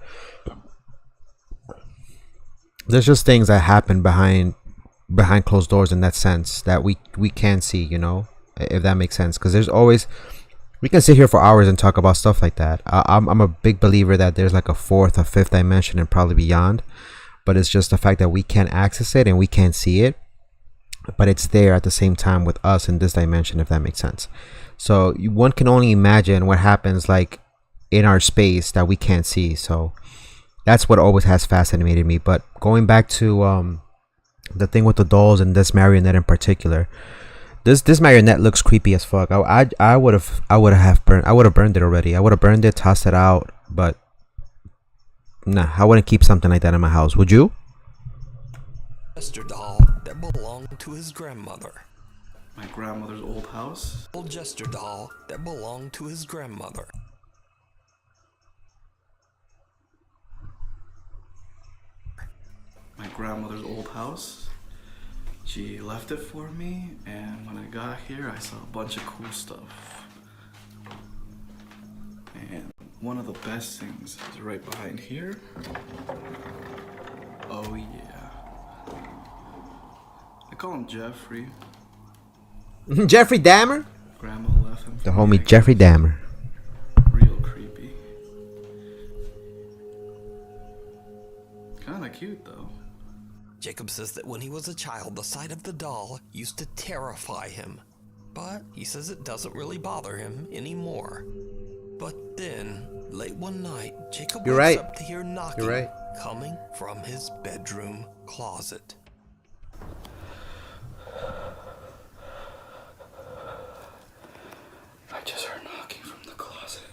there's just things that happen behind closed doors in that sense that we can't see, you know, if that makes sense. Because there's always, we can sit here for hours and talk about stuff like that. I'm a big believer that there's like a fourth or fifth dimension and probably beyond, but it's just the fact that we can't access it and we can't see it, but it's there at the same time with us in this dimension, if that makes sense. So one can only imagine what happens like in our space that we can't see. So that's what always has fascinated me. But going back to the thing with the dolls and this marionette in particular, this marionette looks creepy as fuck. I would have burned it already. I would have burned it, tossed it out, but nah, I wouldn't keep something like that in my house. Would you?
Jester doll that belonged to his grandmother.
My grandmother's old house.
Old Jester doll that belonged to his grandmother.
My grandmother's old house. She left it for me, and when I got here, I saw a bunch of cool stuff. And one of the best things is right behind here. Oh yeah. I call him Jeffrey.
Jeffrey Dahmer?
Grandma left him for
The
me,
homie
I
Jeffrey
guess.
Dahmer.
Real creepy. Kinda cute though.
Jacob says that when he was a child, the sight of the doll used to terrify him. But he says it doesn't really bother him anymore. But then, late one night, Jacob
You're
wakes
right.
up to hear knocking
You're right.
coming from his bedroom closet.
I just heard knocking from the closet.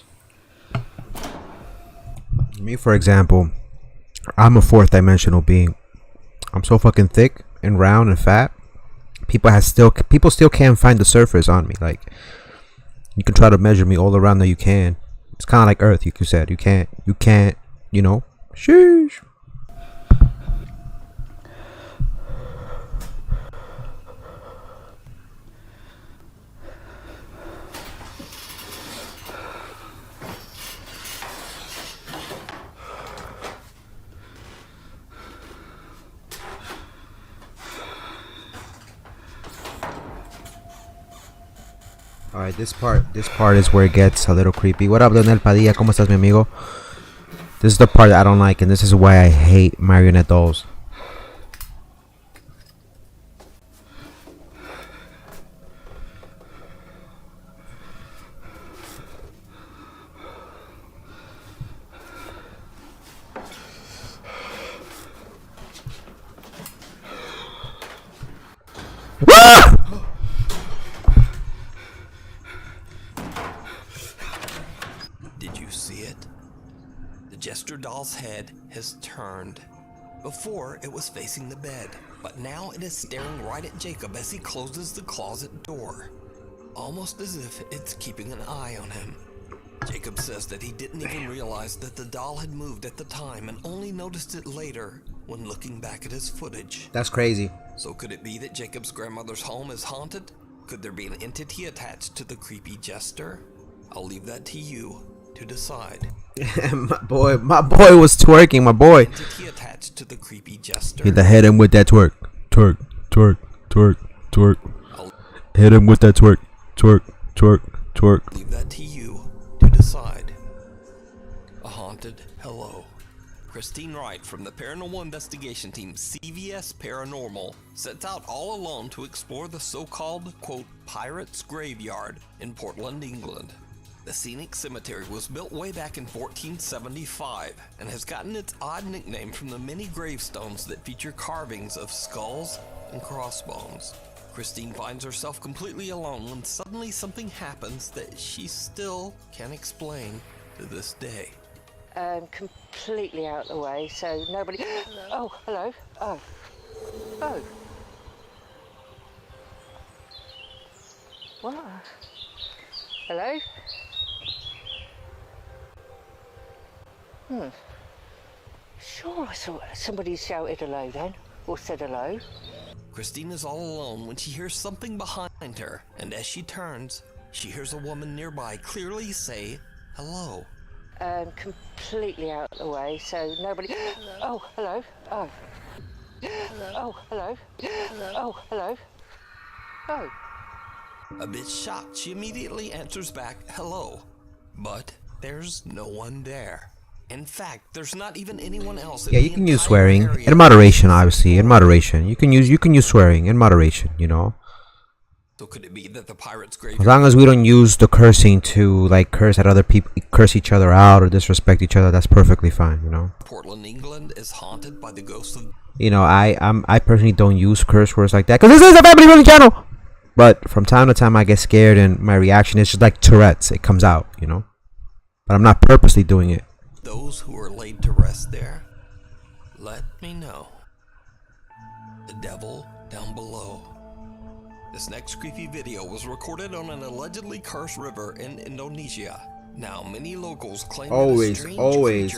Me, for example, I'm a fourth dimensional being. I'm so fucking thick and round and fat. People still can't find the surface on me. Like, you can try to measure me all around that you can. It's kind of like Earth, you said. You can't, you know. Sheesh. Alright, this part is where it gets a little creepy. What up, Leonel Padilla? ¿Cómo estás, mi amigo? This is the part that I don't like, and this is why I hate marionette dolls.
Did you see it? The Jester doll's head has turned. Before, it was facing the bed, but now it is staring right at Jacob as he closes the closet door, almost as if it's keeping an eye on him. Jacob says that he didn't even realize that the doll had moved at the time and only noticed it later when looking back at his footage.
That's crazy.
So could it be that Jacob's grandmother's home is haunted? Could there be an entity attached to the creepy Jester? I'll leave that to you to decide.
my boy was twerking, my boy.
Entity attached to the creepy Jester.
Hit him with that twerk. Twerk, twerk, twerk, twerk. Hit him with that twerk. Twerk, twerk, twerk.
Leave that to you to decide. A haunted hello. Christine Wright from the Paranormal Investigation Team CVS Paranormal sets out all alone to explore the so-called, quote, Pirates Graveyard in Portland, England. The scenic cemetery was built way back in 1475 and has gotten its odd nickname from the many gravestones that feature carvings of skulls and crossbones. Christine finds herself completely alone when suddenly something happens that she still can't explain to this day.
Completely out of the way, so nobody... Oh, hello. Oh. Oh. What? Hello? Sure, I saw somebody shouted hello then, or said hello.
Christine is all alone when she hears something behind her, and as she turns, she hears a woman nearby clearly say hello.
Completely out of the way, so nobody... Oh, hello. Oh. Oh, hello. Oh, hello. Oh.
A bit shocked, she immediately answers back hello, but there's no one there. In fact, there's not even anyone else.
Yeah, you can use swearing in moderation, obviously. In moderation, you can use swearing in moderation. You know.
So could it be that the pirates' graveyard?
As long as we don't use the cursing to like curse at other people, curse each other out or disrespect each other, that's perfectly fine. You know.
Portland, England, is haunted by the ghosts of.
You know, I personally don't use curse words like that because this is a family friendly channel. But from time to time, I get scared, and my reaction is just like Tourette's. It comes out, you know. But I'm not purposely doing it.
Those who are laid to rest there, let me know. The devil down below. This next creepy video was recorded on an allegedly cursed river in Indonesia. Now, many locals claim
always.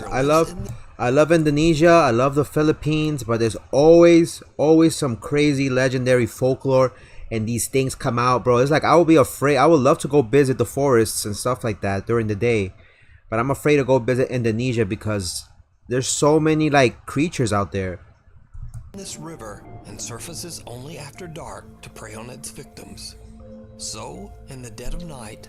I love Indonesia. I love the Philippines, but there's always some crazy legendary folklore, and these things come out, bro. It's like I would be afraid. I would love to go visit the forests and stuff like that during the day. But I'm afraid to go visit Indonesia because there's so many like creatures out there.
This river and surfaces only after dark to prey on its victims. So, in the dead of night,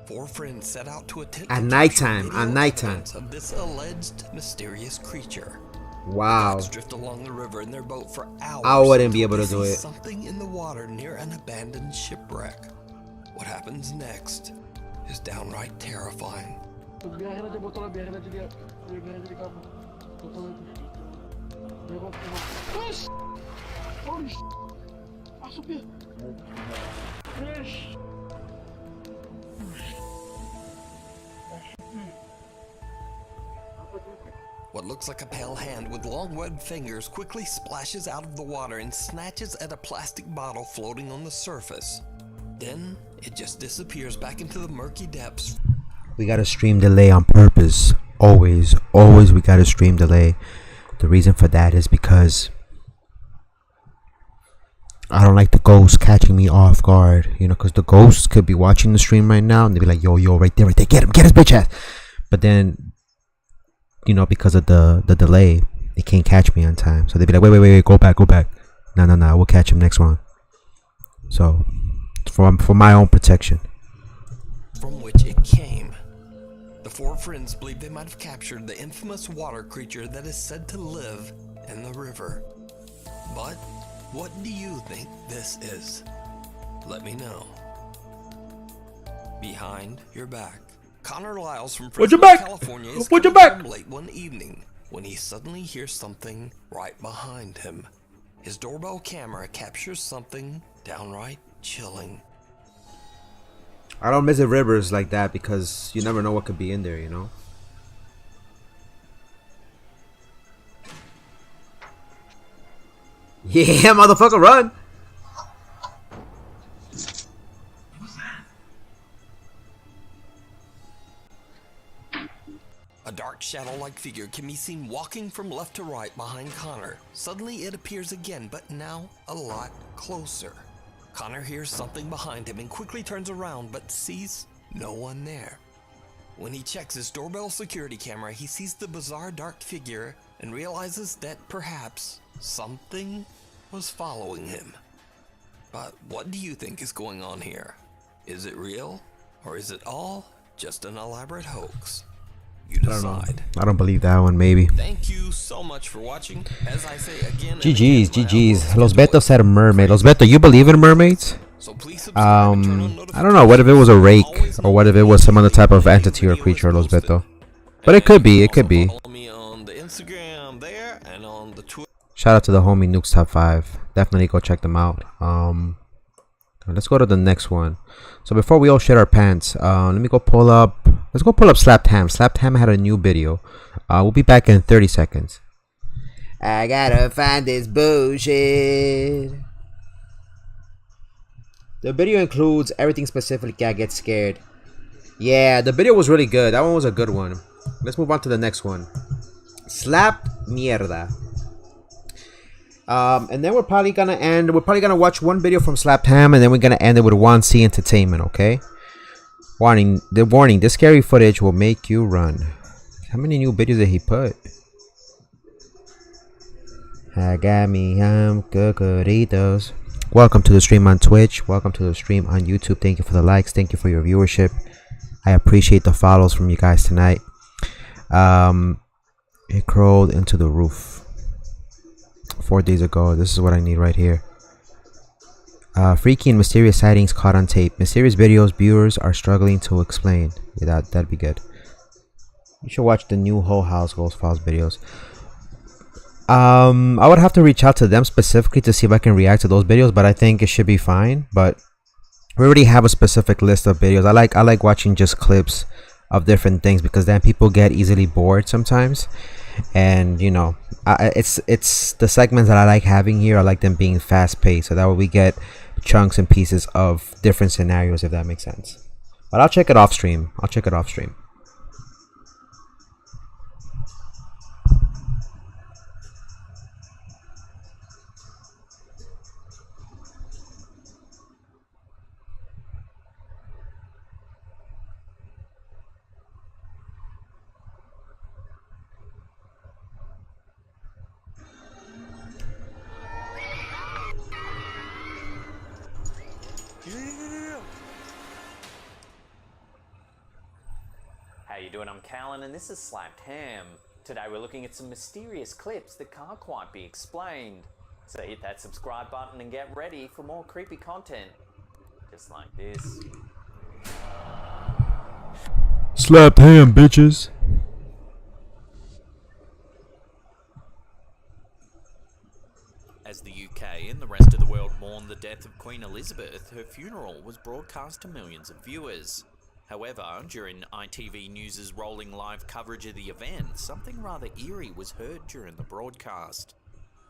4 friends set out to attempt
at nighttime
of this alleged mysterious creature.
Wow.
They drift along the river in their boat for hours.
I wouldn't be able to do it.
Something in the water near an abandoned shipwreck. What happens next is downright terrifying.
Biarin aja botolnya, biarin aja dia. Biarin aja di kamu. Botolnya itu. Biar gua keluar. Push! Holy sh... Masuk dia. Push! Apa tuh?
What looks like a pale hand with long webbed fingers quickly splashes out of the water and snatches at a plastic bottle floating on the surface. Then it just disappears back into the murky depths.
We got a stream delay on purpose. Always we got a stream delay. The reason for that is because I don't like the ghosts catching me off guard, you know, because the ghosts could be watching the stream right now and they'd be like, yo, right there, get him, get his bitch ass. But then, you know, because of the delay, they can't catch me on time. So they'd be like, wait, go back. No, we'll catch him next one. So, for my own protection.
From which it came. The four friends believe they might have captured the infamous water creature that is said to live in the river. But what do you think this is? Let me know. Behind your back, Connor Lyles from Fresno, California is coming home late one evening when he suddenly hears something right behind him. His doorbell camera captures something downright chilling.
I don't visit rivers like that because you never know what could be in there, you know? Yeah, motherfucker, run!
A dark shadow-like figure can be seen walking from left to right behind Connor. Suddenly it appears again, but now a lot closer. Connor hears something behind him and quickly turns around, but sees no one there. When he checks his doorbell security camera, he sees the bizarre dark figure and realizes that perhaps something was following him. But what do you think is going on here? Is it real, or is it all just an elaborate hoax? You decide.
I don't believe that one, maybe.
Thank you so much for watching. As I say again,
GG's. Los Beto said a mermaid. Los Beto, you believe in mermaids?
So please subscribe and turn on notifications.
I don't know. What if it was a rake, or what if it was some other type of entity or creature, Los Beto? But it could be. It could be.
Follow me on the Instagram there and on the Twitter.
Shout out to the homie Nukes Top 5. Definitely go check them out. Let's go to the next one. So before we all shit our pants, let me go pull up. Let's go pull up Slapped Ham. Slapped Ham had a new video. We'll be back in 30 seconds. I gotta find this bullshit. The video includes everything specifically I get scared. Yeah, the video was really good. That one was a good one. Let's move on to the next one. Slapped Mierda. And then we're probably gonna watch one video from Slapped Ham, and then we're gonna end it with 1C Entertainment, okay? Warning, this scary footage will make you run. How many new videos did he put? I got me cucuritos. Welcome to the stream on Twitch. Welcome to the stream on YouTube. Thank you for the likes. Thank you for your viewership. I appreciate the follows from you guys tonight. It crawled into the roof 4 days ago. This is what I need right here. Freaky and mysterious sightings caught on tape. Mysterious videos viewers are struggling to explain. Yeah, that'd be good. You should watch the new Whole House Ghost Files videos. I would have to reach out to them specifically to see if I can react to those videos, but I think it should be fine. But we already have a specific list of videos. I like watching just clips of different things because then people get easily bored sometimes. And you know, it's the segments that I like having here. I like them being fast paced, so that way we get chunks and pieces of different scenarios, if that makes sense. But I'll check it off stream.
How you doing? I'm Callan and this is Slapped Ham. Today we're looking at some mysterious clips that can't quite be explained. So hit that subscribe button and get ready for more creepy content. Just like this.
Slapped Ham, bitches.
As the UK and the rest of the world mourned the death of Queen Elizabeth, her funeral was broadcast to millions of viewers.
However, during ITV News' rolling live coverage of the event, something rather eerie was heard during the broadcast.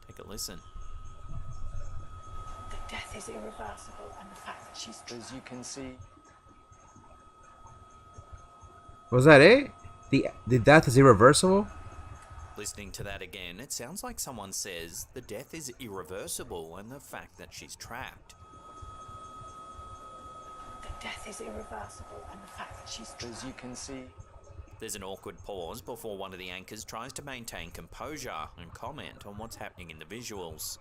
Take a listen.
The death is irreversible, and the fact that she's...
As you can see...
Was that it? The death is irreversible?
Listening to that again, it sounds like someone says the death is irreversible and the fact that she's trapped.
The death is irreversible, and the fact that she's...
As you can see...
There's an awkward pause before one of the anchors tries to maintain composure and comment on what's happening in the visuals.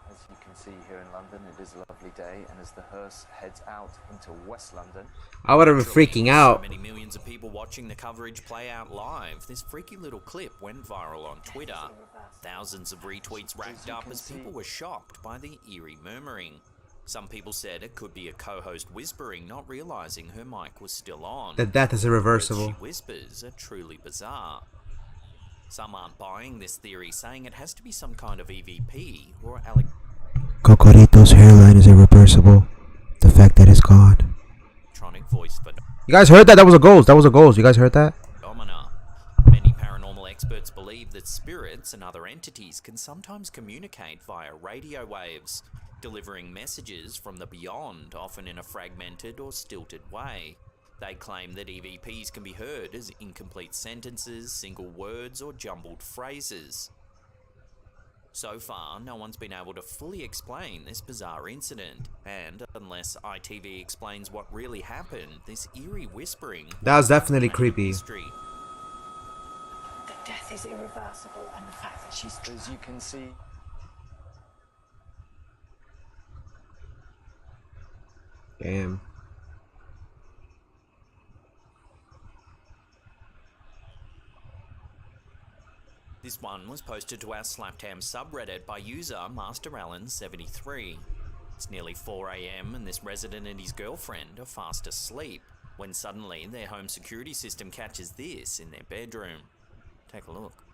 As you can see here in London, it is a lovely day, and as the hearse heads out into West London...
I would have been freaking out.
So many millions of people watching the coverage play out live. This freaky little clip went viral on Twitter. Thousands of retweets racked up as people were shocked by the eerie murmuring. Some people said it could be a co-host whispering, not realizing her mic was still on.
The death is irreversible.
She whispers are truly bizarre. Some aren't buying this theory, saying it has to be some kind of EVP or
Cocorito's hairline is irreversible. The fact that it's gone.
electronic voice for...
You guys heard that? That was a ghost. That was a ghost. You guys heard that?
Phenomena. Many paranormal experts believe that spirits and other entities can sometimes communicate via radio waves, delivering messages from the beyond, often in a fragmented or stilted way. They claim that EVPs can be heard as incomplete sentences, single words, or jumbled phrases. So far, no one's been able to fully explain this bizarre incident, and unless ITV explains what really happened, this eerie whispering...
That was definitely creepy.
The death is irreversible, and the fact that she's...
As you can see...
Damn.
This one was posted to our Slaptam subreddit by user MasterAllen73. It's nearly 4 AM and this resident and his girlfriend are fast asleep when suddenly their home security system catches this in their bedroom. Take a look.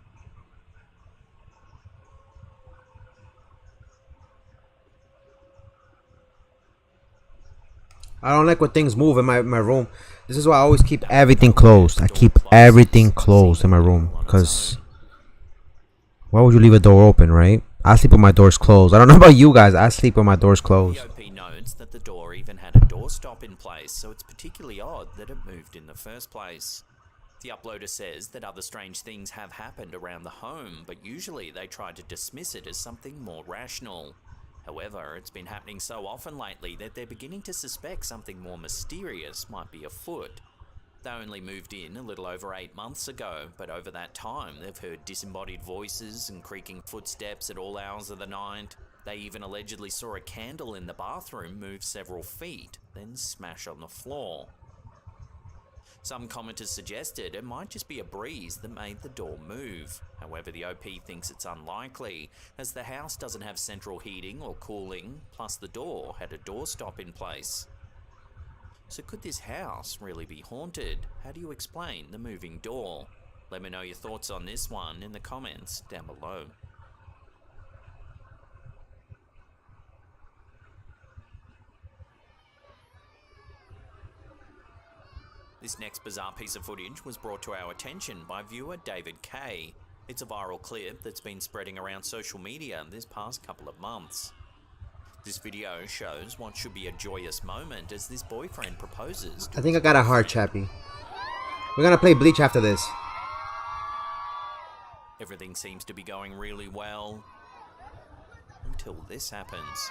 I don't like when things move in my room. This is why I always keep everything closed. I keep everything closed in my room because... Why would you leave a door open, right? I sleep with my doors closed. I don't know about you guys. I sleep with my doors closed.
The OP notes that the door even had a doorstop in place, so it's particularly odd that it moved in the first place. The uploader says that other strange things have happened around the home, but usually they try to dismiss it as something more rational. However, it's been happening so often lately that they're beginning to suspect something more mysterious might be afoot. They only moved in a little over 8 months ago, but over that time they've heard disembodied voices and creaking footsteps at all hours of the night. They even allegedly saw a candle in the bathroom move several feet, then smash on the floor. Some commenters suggested it might just be a breeze that made the door move. However, the OP thinks it's unlikely, as the house doesn't have central heating or cooling, plus the door had a doorstop in place. So could this house really be haunted? How do you explain the moving door? Let me know your thoughts on this one in the comments down below. This next bizarre piece of footage was brought to our attention by viewer David K. It's a viral clip that's been spreading around social media this past couple of months. This video shows what should be a joyous moment as this boyfriend proposes to...
I think I got a heart, Chappie. We're gonna play Bleach after this.
Everything seems to be going really well until this happens.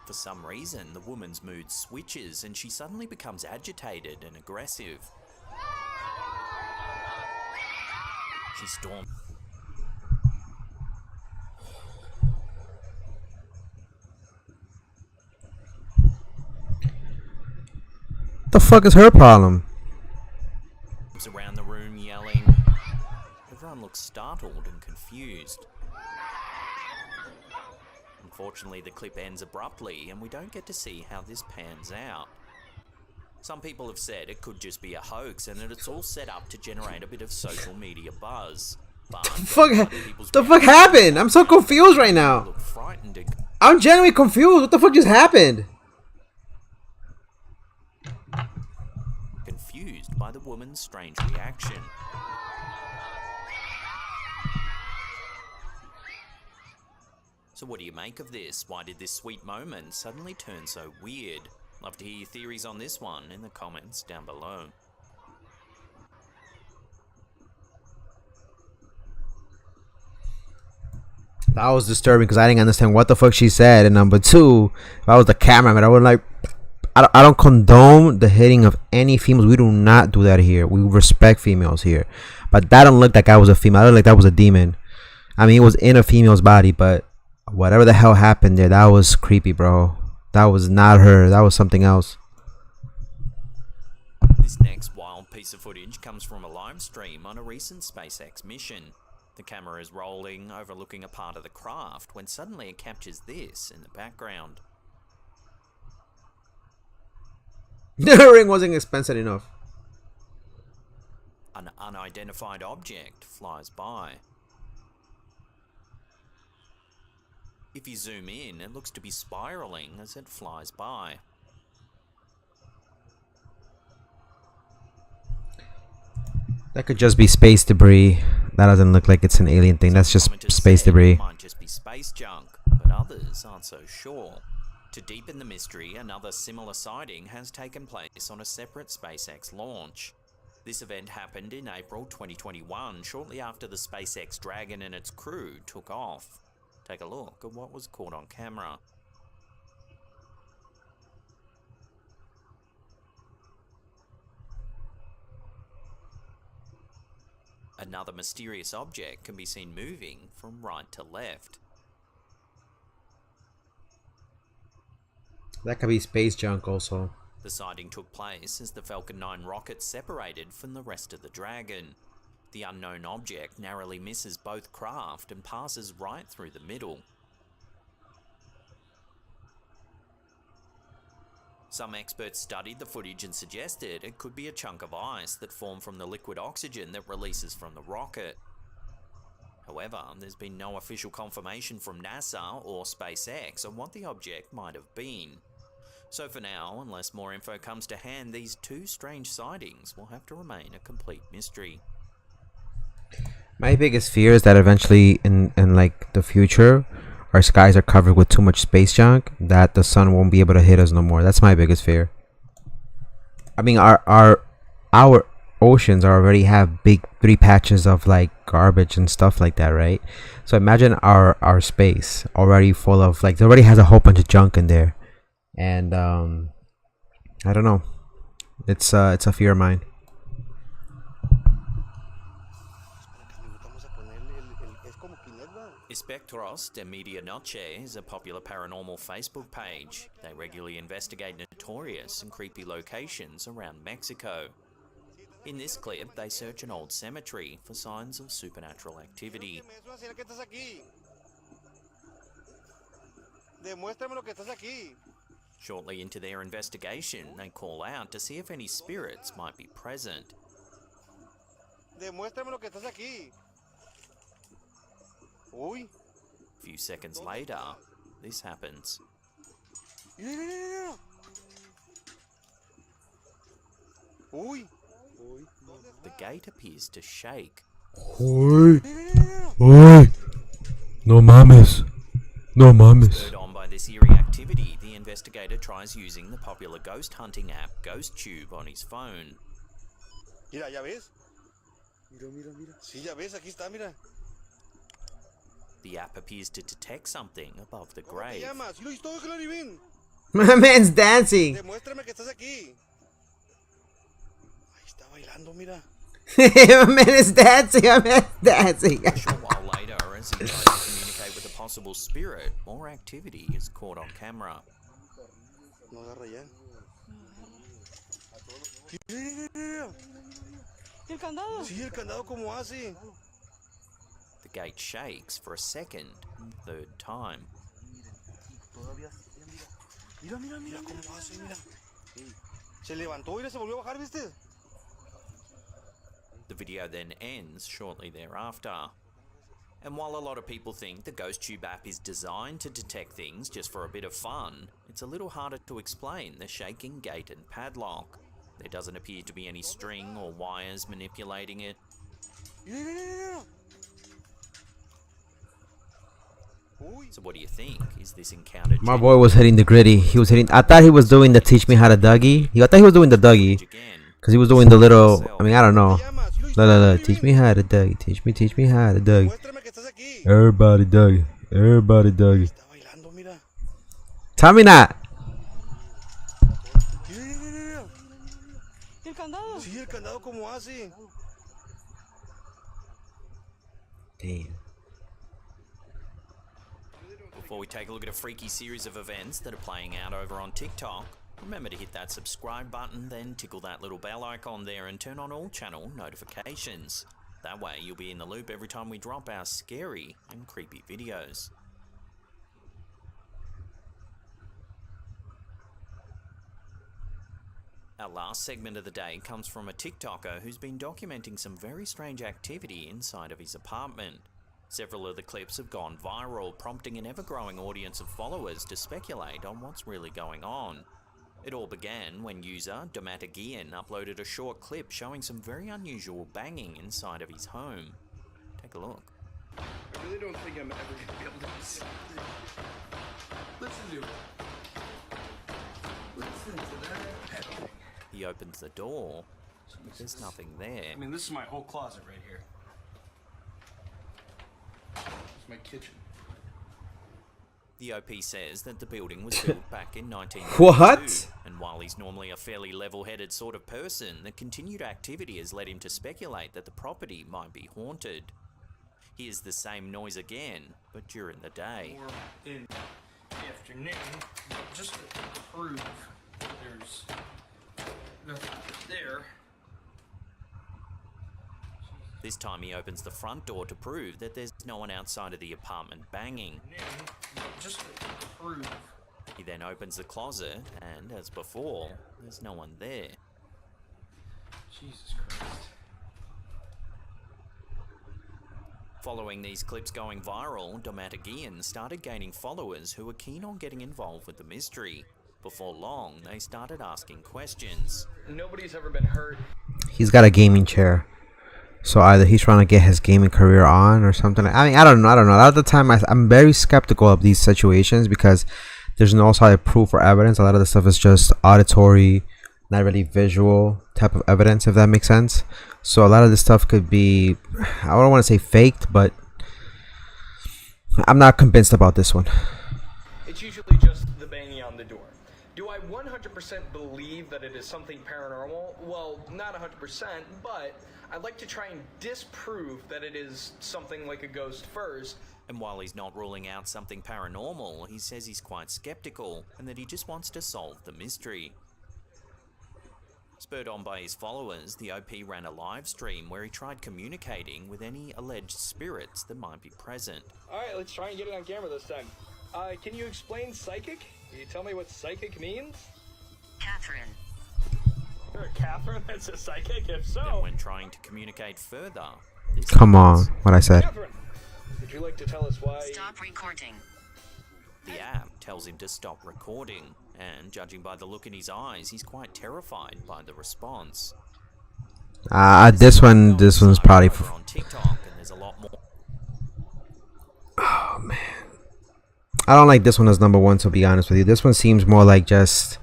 For some reason, the woman's mood switches and she suddenly becomes agitated and aggressive. She storms.
What the fuck is her problem?
Around the room yelling. Everyone looks startled and confused. Unfortunately, the clip ends abruptly and we don't get to see how this pans out. Some people have said it could just be a hoax and that it's all set up to generate a bit of social media buzz. But
The fuck happened? I'm so confused right now. I'm genuinely confused. What the fuck just happened?
Confused by the woman's strange reaction. So what do you make of this? Why did this sweet moment suddenly turn so weird? Love to hear your theories on this one in the comments down below.
That was disturbing because I didn't understand what the fuck she said. And number two, if I was the cameraman, I would like, I don't condone the hitting of any females. We do not do that here. We respect females here. But that don't look like I was a female. I look like that was a demon. I mean, it was in a female's body, but whatever the hell happened there, that was creepy, bro. That was not her. That was something else.
This next wild piece of footage comes from a live stream on a recent SpaceX mission. The camera is rolling, overlooking a part of the craft, when suddenly it captures this in the background.
The ring wasn't expensive enough.
An unidentified object flies by. If you zoom in, it looks to be spiraling as it flies by.
That could just be space debris. That doesn't look like it's an alien thing. That's just space debris.
It might just be space junk, but others aren't so sure. To deepen the mystery, another similar sighting has taken place on a separate SpaceX launch. This event happened in April 2021, shortly after the SpaceX Dragon and its crew took off. Take a look at what was caught on camera. Another mysterious object can be seen moving from right to left.
That could be space junk also.
The sighting took place as the Falcon 9 rocket separated from the rest of the Dragon. The unknown object narrowly misses both craft and passes right through the middle. Some experts studied the footage and suggested it could be a chunk of ice that formed from the liquid oxygen that releases from the rocket. However, there's been no official confirmation from NASA or SpaceX on what the object might have been. So for now, unless more info comes to hand, these two strange sightings will have to remain a complete mystery.
My biggest fear is that eventually in like the future, our skies are covered with too much space junk that the sun won't be able to hit us no more. That's my biggest fear. I mean, our oceans already have big 3 patches of like garbage and stuff like that, right? So imagine our space already full of like, it already has a whole bunch of junk in there, and I don't know. It's a fear of mine.
Espectros de Medianoche is a popular paranormal Facebook page. They regularly investigate notorious and creepy locations around Mexico. In this clip, they search an old cemetery for signs of supernatural activity. Shortly into their investigation, they call out to see if any spirits might be present. A few seconds later, this happens. The gate appears to shake.
Oi! Oi! No mames. No mames.
Spurred on by this eerie activity, the investigator tries using the popular ghost hunting app GhostTube on his phone.
Mira, ¿ya ves? Mira. Sí, ya ves, aquí está, mira.
The app appears to detect something above the grave.
My man's dancing.
Demuéstrame que estás aquí. Ahí está bailando, mira.
My man is dancing. My man's dancing.
A short while later, as he tries to communicate with a possible spirit, more activity is caught on camera.
No agarra ya.
¿El candado?
Sí, el candado como hace.
The gate shakes for a second and third time.
Mira cómo hace, mira. Se levantó y se volvió a bajar, ¿viste?
The video then ends shortly thereafter. And while a lot of people think the GhostTube app is designed to detect things just for a bit of fun, it's a little harder to explain the shaking gate and padlock. There doesn't appear to be any string or wires manipulating it. So what do you think? Is this encounter
My boy was hitting the gritty. He was hitting. I thought he was doing the teach me how to Dougie. I thought he was doing the Dougie. Because he was doing the little. I mean, I don't know. La. Teach me how to Dougie. Teach me how to Dougie. Everybody Dougie. Everybody Dougie. Tell me that.
Sí, el candado como hace.
Damn.
Before we take a look at a freaky series of events that are playing out over on TikTok, remember to hit that subscribe button, then tickle that little bell icon there and turn on all channel notifications. That way you'll be in the loop every time we drop our scary and creepy videos. Our last segment of the day comes from a TikToker who's been documenting some very strange activity inside of his apartment. Several of the clips have gone viral, prompting an ever-growing audience of followers to speculate on what's really going on. It all began when user Domatagian uploaded a short clip showing some very unusual banging inside of his home. Take a look.
I really don't think I'm ever gonna be able to see. Listen to it. Listen to that.
He opens the door, but there's nothing there.
I mean, this is my whole closet right here. It's my kitchen.
The OP says that the building was built back in 1992.
What?
And while he's normally a fairly level-headed sort of person, the continued activity has led him to speculate that the property might be haunted. Here's the same noise again, but during the day.
Or in the afternoon, just to prove there's nothing there.
This time he opens the front door to prove that there's no one outside of the apartment banging.
Just to prove.
He then opens the closet, and as before, there's no one there.
Jesus Christ.
Following these clips going viral, Domatagian started gaining followers who were keen on getting involved with the mystery. Before long, they started asking questions.
Nobody's ever been hurt.
He's got a gaming chair. So either he's trying to get his gaming career on or something. I mean, I don't know. A lot of the time, I'm very skeptical of these situations because there's no solid proof or evidence. A lot of the stuff is just auditory, not really visual type of evidence, if that makes sense. So a lot of this stuff could be, I don't want to say faked, but I'm not convinced about this one.
It's usually just the banging on the door. Do I 100% believe that it is something paranormal? Well, not 100%, but I'd like to try and disprove that it is something like a ghost first.
And while he's not ruling out something paranormal, he says he's quite skeptical and that he just wants to solve the mystery. Spurred on by his followers, the OP ran a live stream where he tried communicating with any alleged spirits that might be present.
Alright, let's try and get it on camera this time. Can you explain psychic? Can you tell me what psychic means?
Catherine.
You're a Catherine that's a psychic? If so...
Then when trying to communicate further...
Come on, what I said.
Catherine, would you like to tell us why...
Stop recording.
The app tells him to stop recording, and judging by the look in his eyes, he's quite terrified by the response.
This one's probably...
on TikTok, and there's a lot more.
Oh, man. I don't like this one as number one, to be honest with you. This one seems more like just...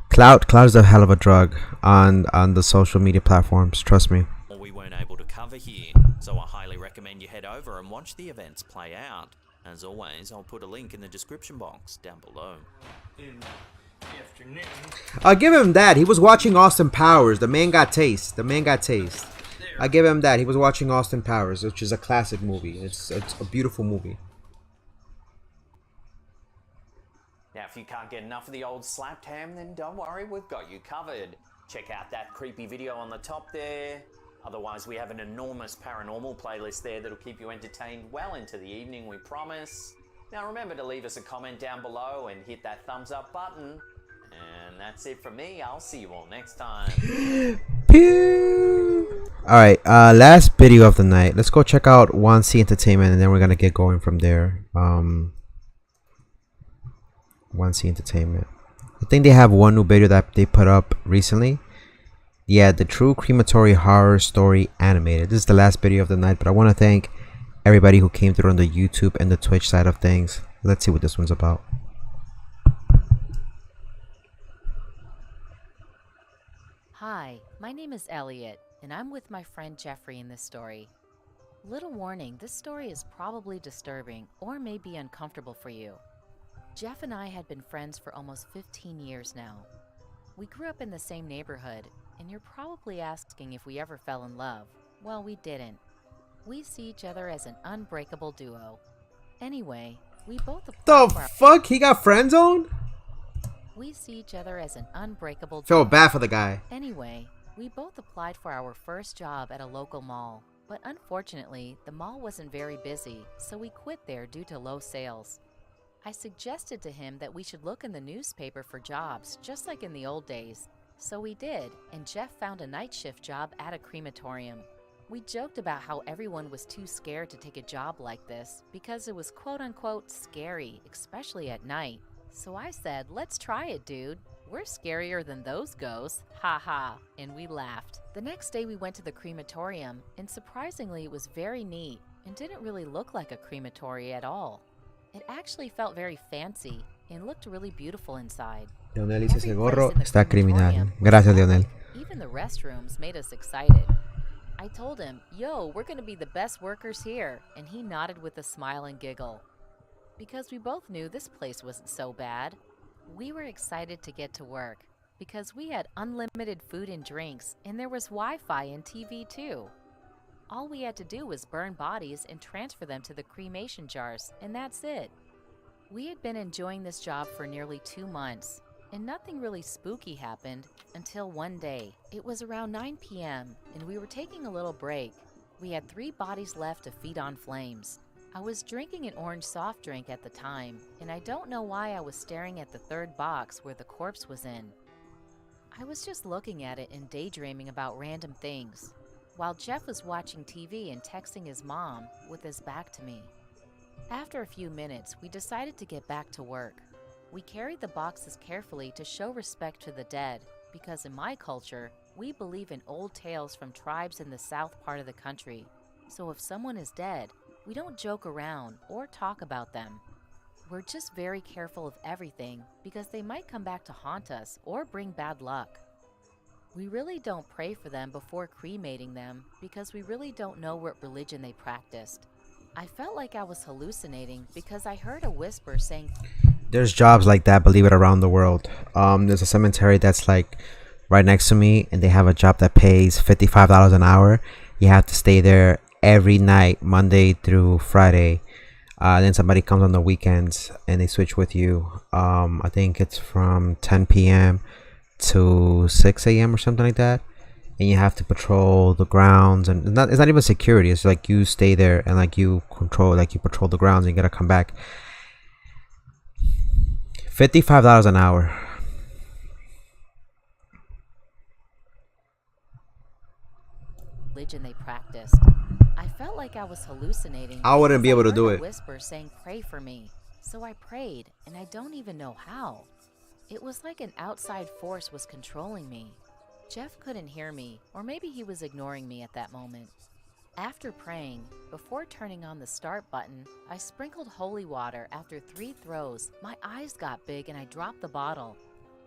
Clout is a hell of a drug on the social media platforms, trust me.
We weren't able to cover here, so I highly recommend you head over and watch the events play out. As always, I'll put a link in the description box down below.
In the afternoon.
I'll give him that. He was watching Austin Powers. The man got taste. I give him that. He was watching Austin Powers, which is a classic movie. It's a beautiful movie.
Now, if you can't get enough of the old slapped ham, then don't worry, we've got you covered. Check out that creepy video on the top there. Otherwise, we have an enormous paranormal playlist there that'll keep you entertained well into the evening, we promise. Now, remember to leave us a comment down below and hit that thumbs up button. And that's it from me. I'll see you all next time.
Pew! Alright, last video of the night. Let's go check out 1C Entertainment and then we're gonna get going from there. 1C Entertainment. I think they have one new video that they put up recently. Yeah, the True Crematory Horror Story Animated. This is the last video of the night, but I want to thank everybody who came through on the YouTube and the Twitch side of things. Let's see what this one's about.
Hi, my name is Elliot, and I'm with my friend Jeffrey in this story. Little warning, this story is probably disturbing or may be uncomfortable for you. Jeff and I had been friends for almost 15 years now. We grew up in the same neighborhood, and you're probably asking if we ever fell in love. Well, we didn't. We see each other as an unbreakable duo. Anyway, we both
The fuck? He got friend zoned?
We see each other as an unbreakable duo.
Feel bad for the guy.
Anyway, we both applied for our first job at a local mall, but unfortunately, the mall wasn't very busy, so we quit there due to low sales. I suggested to him that we should look in the newspaper for jobs, just like in the old days. So we did, and Jeff found a night shift job at a crematorium. We joked about how everyone was too scared to take a job like this because it was quote-unquote scary, especially at night. So I said, let's try it, dude. We're scarier than those ghosts, ha ha, and we laughed. The next day we went to the crematorium, and surprisingly it was very neat and didn't really look like a crematory at all. It actually felt very fancy and looked really beautiful inside.
Leonel dice ese gorro está criminal. Gracias, Leonel.
Even the restrooms made us excited. I told him, yo, we're gonna be the best workers here, and he nodded with a smile and giggle. Because we both knew this place wasn't so bad, we were excited to get to work because we had unlimited food and drinks, and there was Wi-Fi and TV too. All we had to do was burn bodies and transfer them to the cremation jars, and that's it. We had been enjoying this job for nearly 2 months, and nothing really spooky happened until one day. It was around 9 p.m., and we were taking a little break. We had 3 bodies left to feed on flames. I was drinking an orange soft drink at the time, and I don't know why I was staring at the 3rd box where the corpse was in. I was just looking at it and daydreaming about random things, while Jeff was watching TV and texting his mom with his back to me. After a few minutes, we decided to get back to work. We carried the boxes carefully to show respect to the dead, because in my culture, we believe in old tales from tribes in the south part of the country. So if someone is dead, we don't joke around or talk about them. We're just very careful of everything because they might come back to haunt us or bring bad luck. We really don't pray for them before cremating them because we really don't know what religion they practiced. I felt like I was hallucinating because I heard a whisper saying,
There's jobs like that, believe it, around the world. There's a cemetery that's like right next to me, and they have a job that pays $55 an hour. You have to stay there every night, Monday through Friday. Then somebody comes on the weekends and they switch with you. I think it's from 10 p.m. to 6 a.m. or something like that. And you have to patrol the grounds, and it's not even security. It's like you stay there and like you patrol the grounds, and you gotta come back. $55 an hour.
religion they practiced. I felt like I was hallucinating.
I wouldn't be able to do it.
A whisper saying, "Pray for me." So I prayed, and I don't even know how. It was like an outside force was controlling me. Jeff couldn't hear me, or maybe he was ignoring me at that moment. After praying, before turning on the start button, I sprinkled holy water after 3 throws. My eyes got big and I dropped the bottle.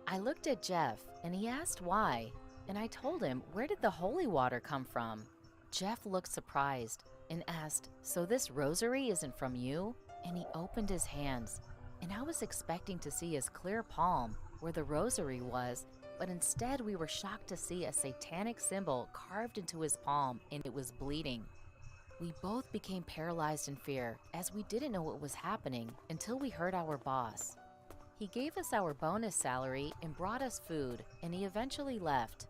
I looked at Jeff, and he asked why, and I told him, "Where did the holy water come from?" Jeff looked surprised and asked, "So this rosary isn't from you?" And he opened his hands, and I was expecting to see his clear palm where the rosary was, but instead we were shocked to see a satanic symbol carved into his palm, and it was bleeding. We both became paralyzed in fear as we didn't know what was happening until we heard our boss. He gave us our bonus salary and brought us food, and he eventually left.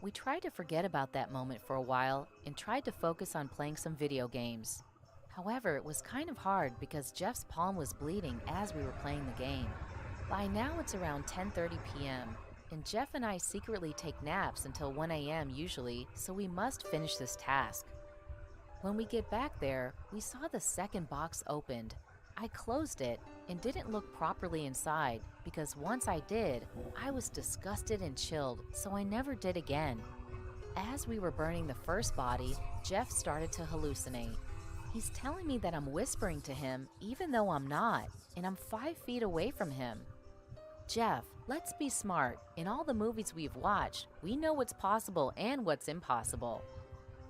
We tried to forget about that moment for a while and tried to focus on playing some video games. However, it was kind of hard because Jeff's palm was bleeding as we were playing the game. By now it's around 10:30 p.m., and Jeff and I secretly take naps until 1 a.m. usually, so we must finish this task. When we get back there, we saw the second box opened. I closed it and didn't look properly inside because once I did, I was disgusted and chilled, so I never did again. As we were burning the first body, Jeff started to hallucinate. He's telling me that I'm whispering to him even though I'm not, and I'm 5 feet away from him. Jeff, let's be smart. In all the movies we've watched, we know what's possible and what's impossible.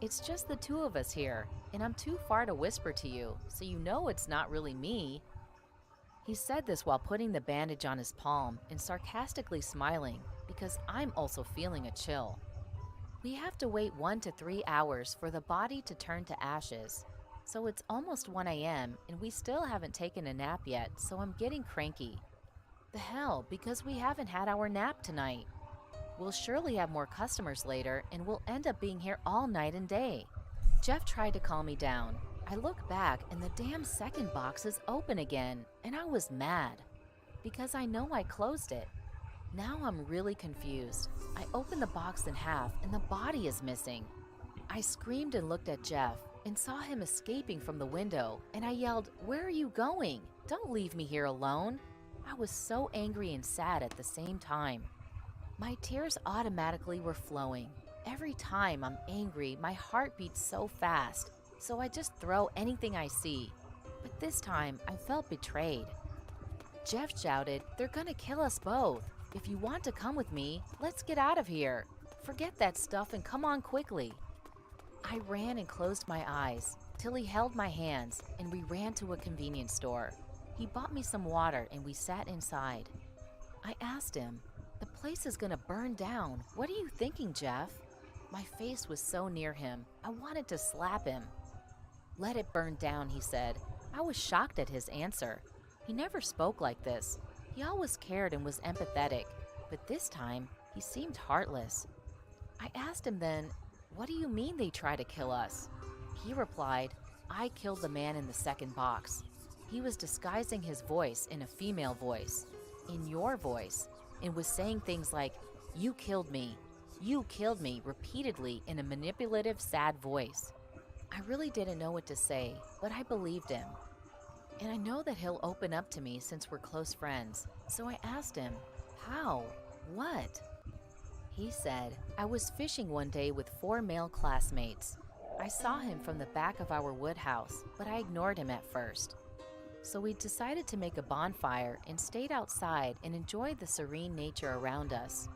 It's just the two of us here, and I'm too far to whisper to you, so you know it's not really me. He said this while putting the bandage on his palm and sarcastically smiling because I'm also feeling a chill. We have to wait 1 to 3 hours for the body to turn to ashes. So it's almost 1 a.m. and we still haven't taken a nap yet, so I'm getting cranky. The hell, because we haven't had our nap tonight. We'll surely have more customers later and we'll end up being here all night and day. Jeff tried to calm me down. I look back and the damn second box is open again, and I was mad because I know I closed it. Now I'm really confused. I opened the box in half and the body is missing. I screamed and looked at Jeff and saw him escaping from the window, and I yelled, "Where are you going? Don't leave me here alone." I was so angry and sad at the same time. My tears automatically were flowing. Every time I'm angry, my heart beats so fast, so I just throw anything I see. But this time, I felt betrayed. Jeff shouted, "They're gonna kill us both. If you want to come with me, let's get out of here. Forget that stuff and come on quickly." I ran and closed my eyes till he held my hands and we ran to a convenience store. He bought me some water and we sat inside. I asked him, "The place is gonna burn down. What are you thinking, Jeff?" My face was so near him, I wanted to slap him. "Let it burn down," he said. I was shocked at his answer. He never spoke like this. He always cared and was empathetic, but this time he seemed heartless. I asked him then, "What do you mean they try to kill us?" He replied, "I killed the man in the second box." He was disguising his voice in a female voice, in your voice, and was saying things like, you killed me," repeatedly in a manipulative, sad voice. I really didn't know what to say, but I believed him. And I know that he'll open up to me since we're close friends, so I asked him, "How? What?" He said, "I was fishing one day with 4 male classmates. I saw him from the back of our wood house, but I ignored him at first. So we decided to make a bonfire and stayed outside and enjoyed the serene nature around us.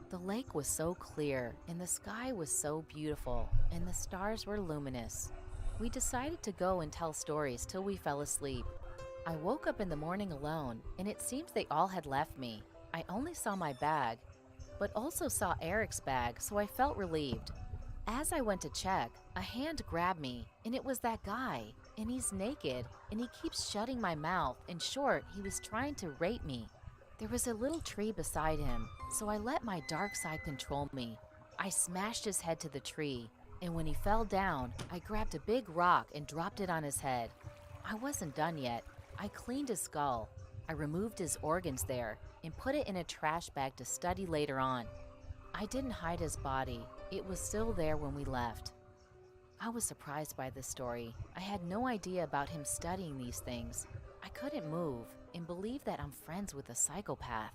The lake was so clear and the sky was so beautiful and the stars were luminous. We decided to go and tell stories till we fell asleep. I woke up in the morning alone and it seems they all had left me. I only saw my bag, but also saw Eric's bag, so I felt relieved. As I went to check, a hand grabbed me, and it was that guy, and he's naked, and he keeps shutting my mouth. In short, he was trying to rape me. There was a little tree beside him, so I let my dark side control me. I smashed his head to the tree, and when he fell down, I grabbed a big rock and dropped it on his head. I wasn't done yet. I cleaned his skull. I removed his organs there and put it in a trash bag to study later on. I didn't hide his body. It was still there when we left. I was surprised by this story. I had no idea about him studying these things. I couldn't move and believed that I'm friends with a psychopath.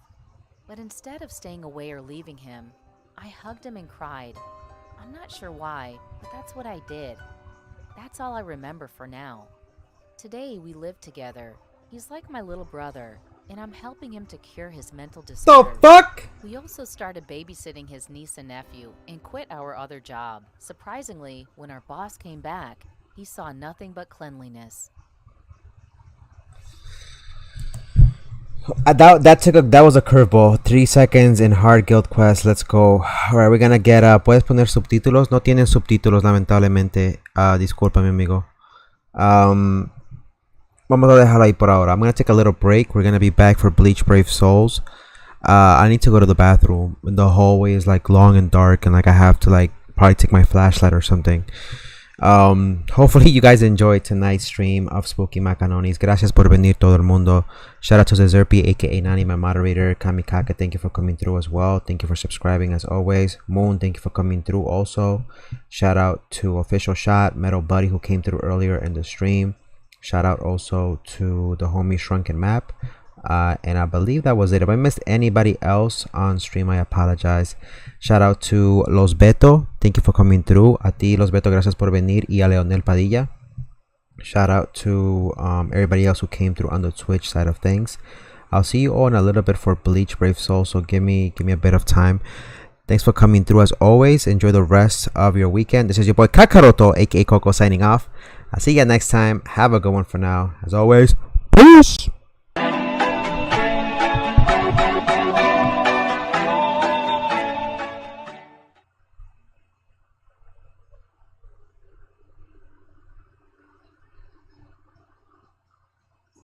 But instead of staying away or leaving him, I hugged him and cried. I'm not sure why, but that's what I did. That's all I remember for now. Today we live together. He's like my little brother, and I'm helping him to cure his mental disorders.
The fuck?
We also started babysitting his niece and nephew and quit our other job. Surprisingly, when our boss came back, he saw nothing but cleanliness.
That was a curveball. 3 seconds in Hard Guild Quest. Let's go. Alright, we're gonna get puedes poner subtítulos. No tienen subtítulos, lamentablemente. Disculpa, mi amigo. Vamos a dejarlo ahí por ahora. I'm gonna take a little break. We're gonna be back for Bleach Brave Souls. I need to go to the bathroom. The hallway is like long and dark, and like I have to like probably take my flashlight or something. Hopefully you guys enjoyed tonight's stream of Spooky Macanonis. Gracias por venir todo el mundo. Shout out to Zezerpi, aka Nani, my moderator. Kamikaka, thank you for coming through as well. Thank you for subscribing as always. Moon, thank you for coming through also. Shout out to Official Shot, Metal Buddy, who came through earlier in the stream. Shout out also to the homie Shrunken Map. And I believe that was it. If I missed anybody else on stream, I apologize. Shout out to Los Beto. Thank you for coming through. A ti, Los Beto, gracias por venir. Y a Leonel Padilla. Shout out to everybody else who came through on the Twitch side of things. I'll see you all in a little bit for Bleach Brave Soul. So give me a bit of time. Thanks for coming through as always. Enjoy the rest of your weekend. This is your boy Kakaroto, aka Coco, signing off. I'll see you next time. Have a good one for now. As always, peace.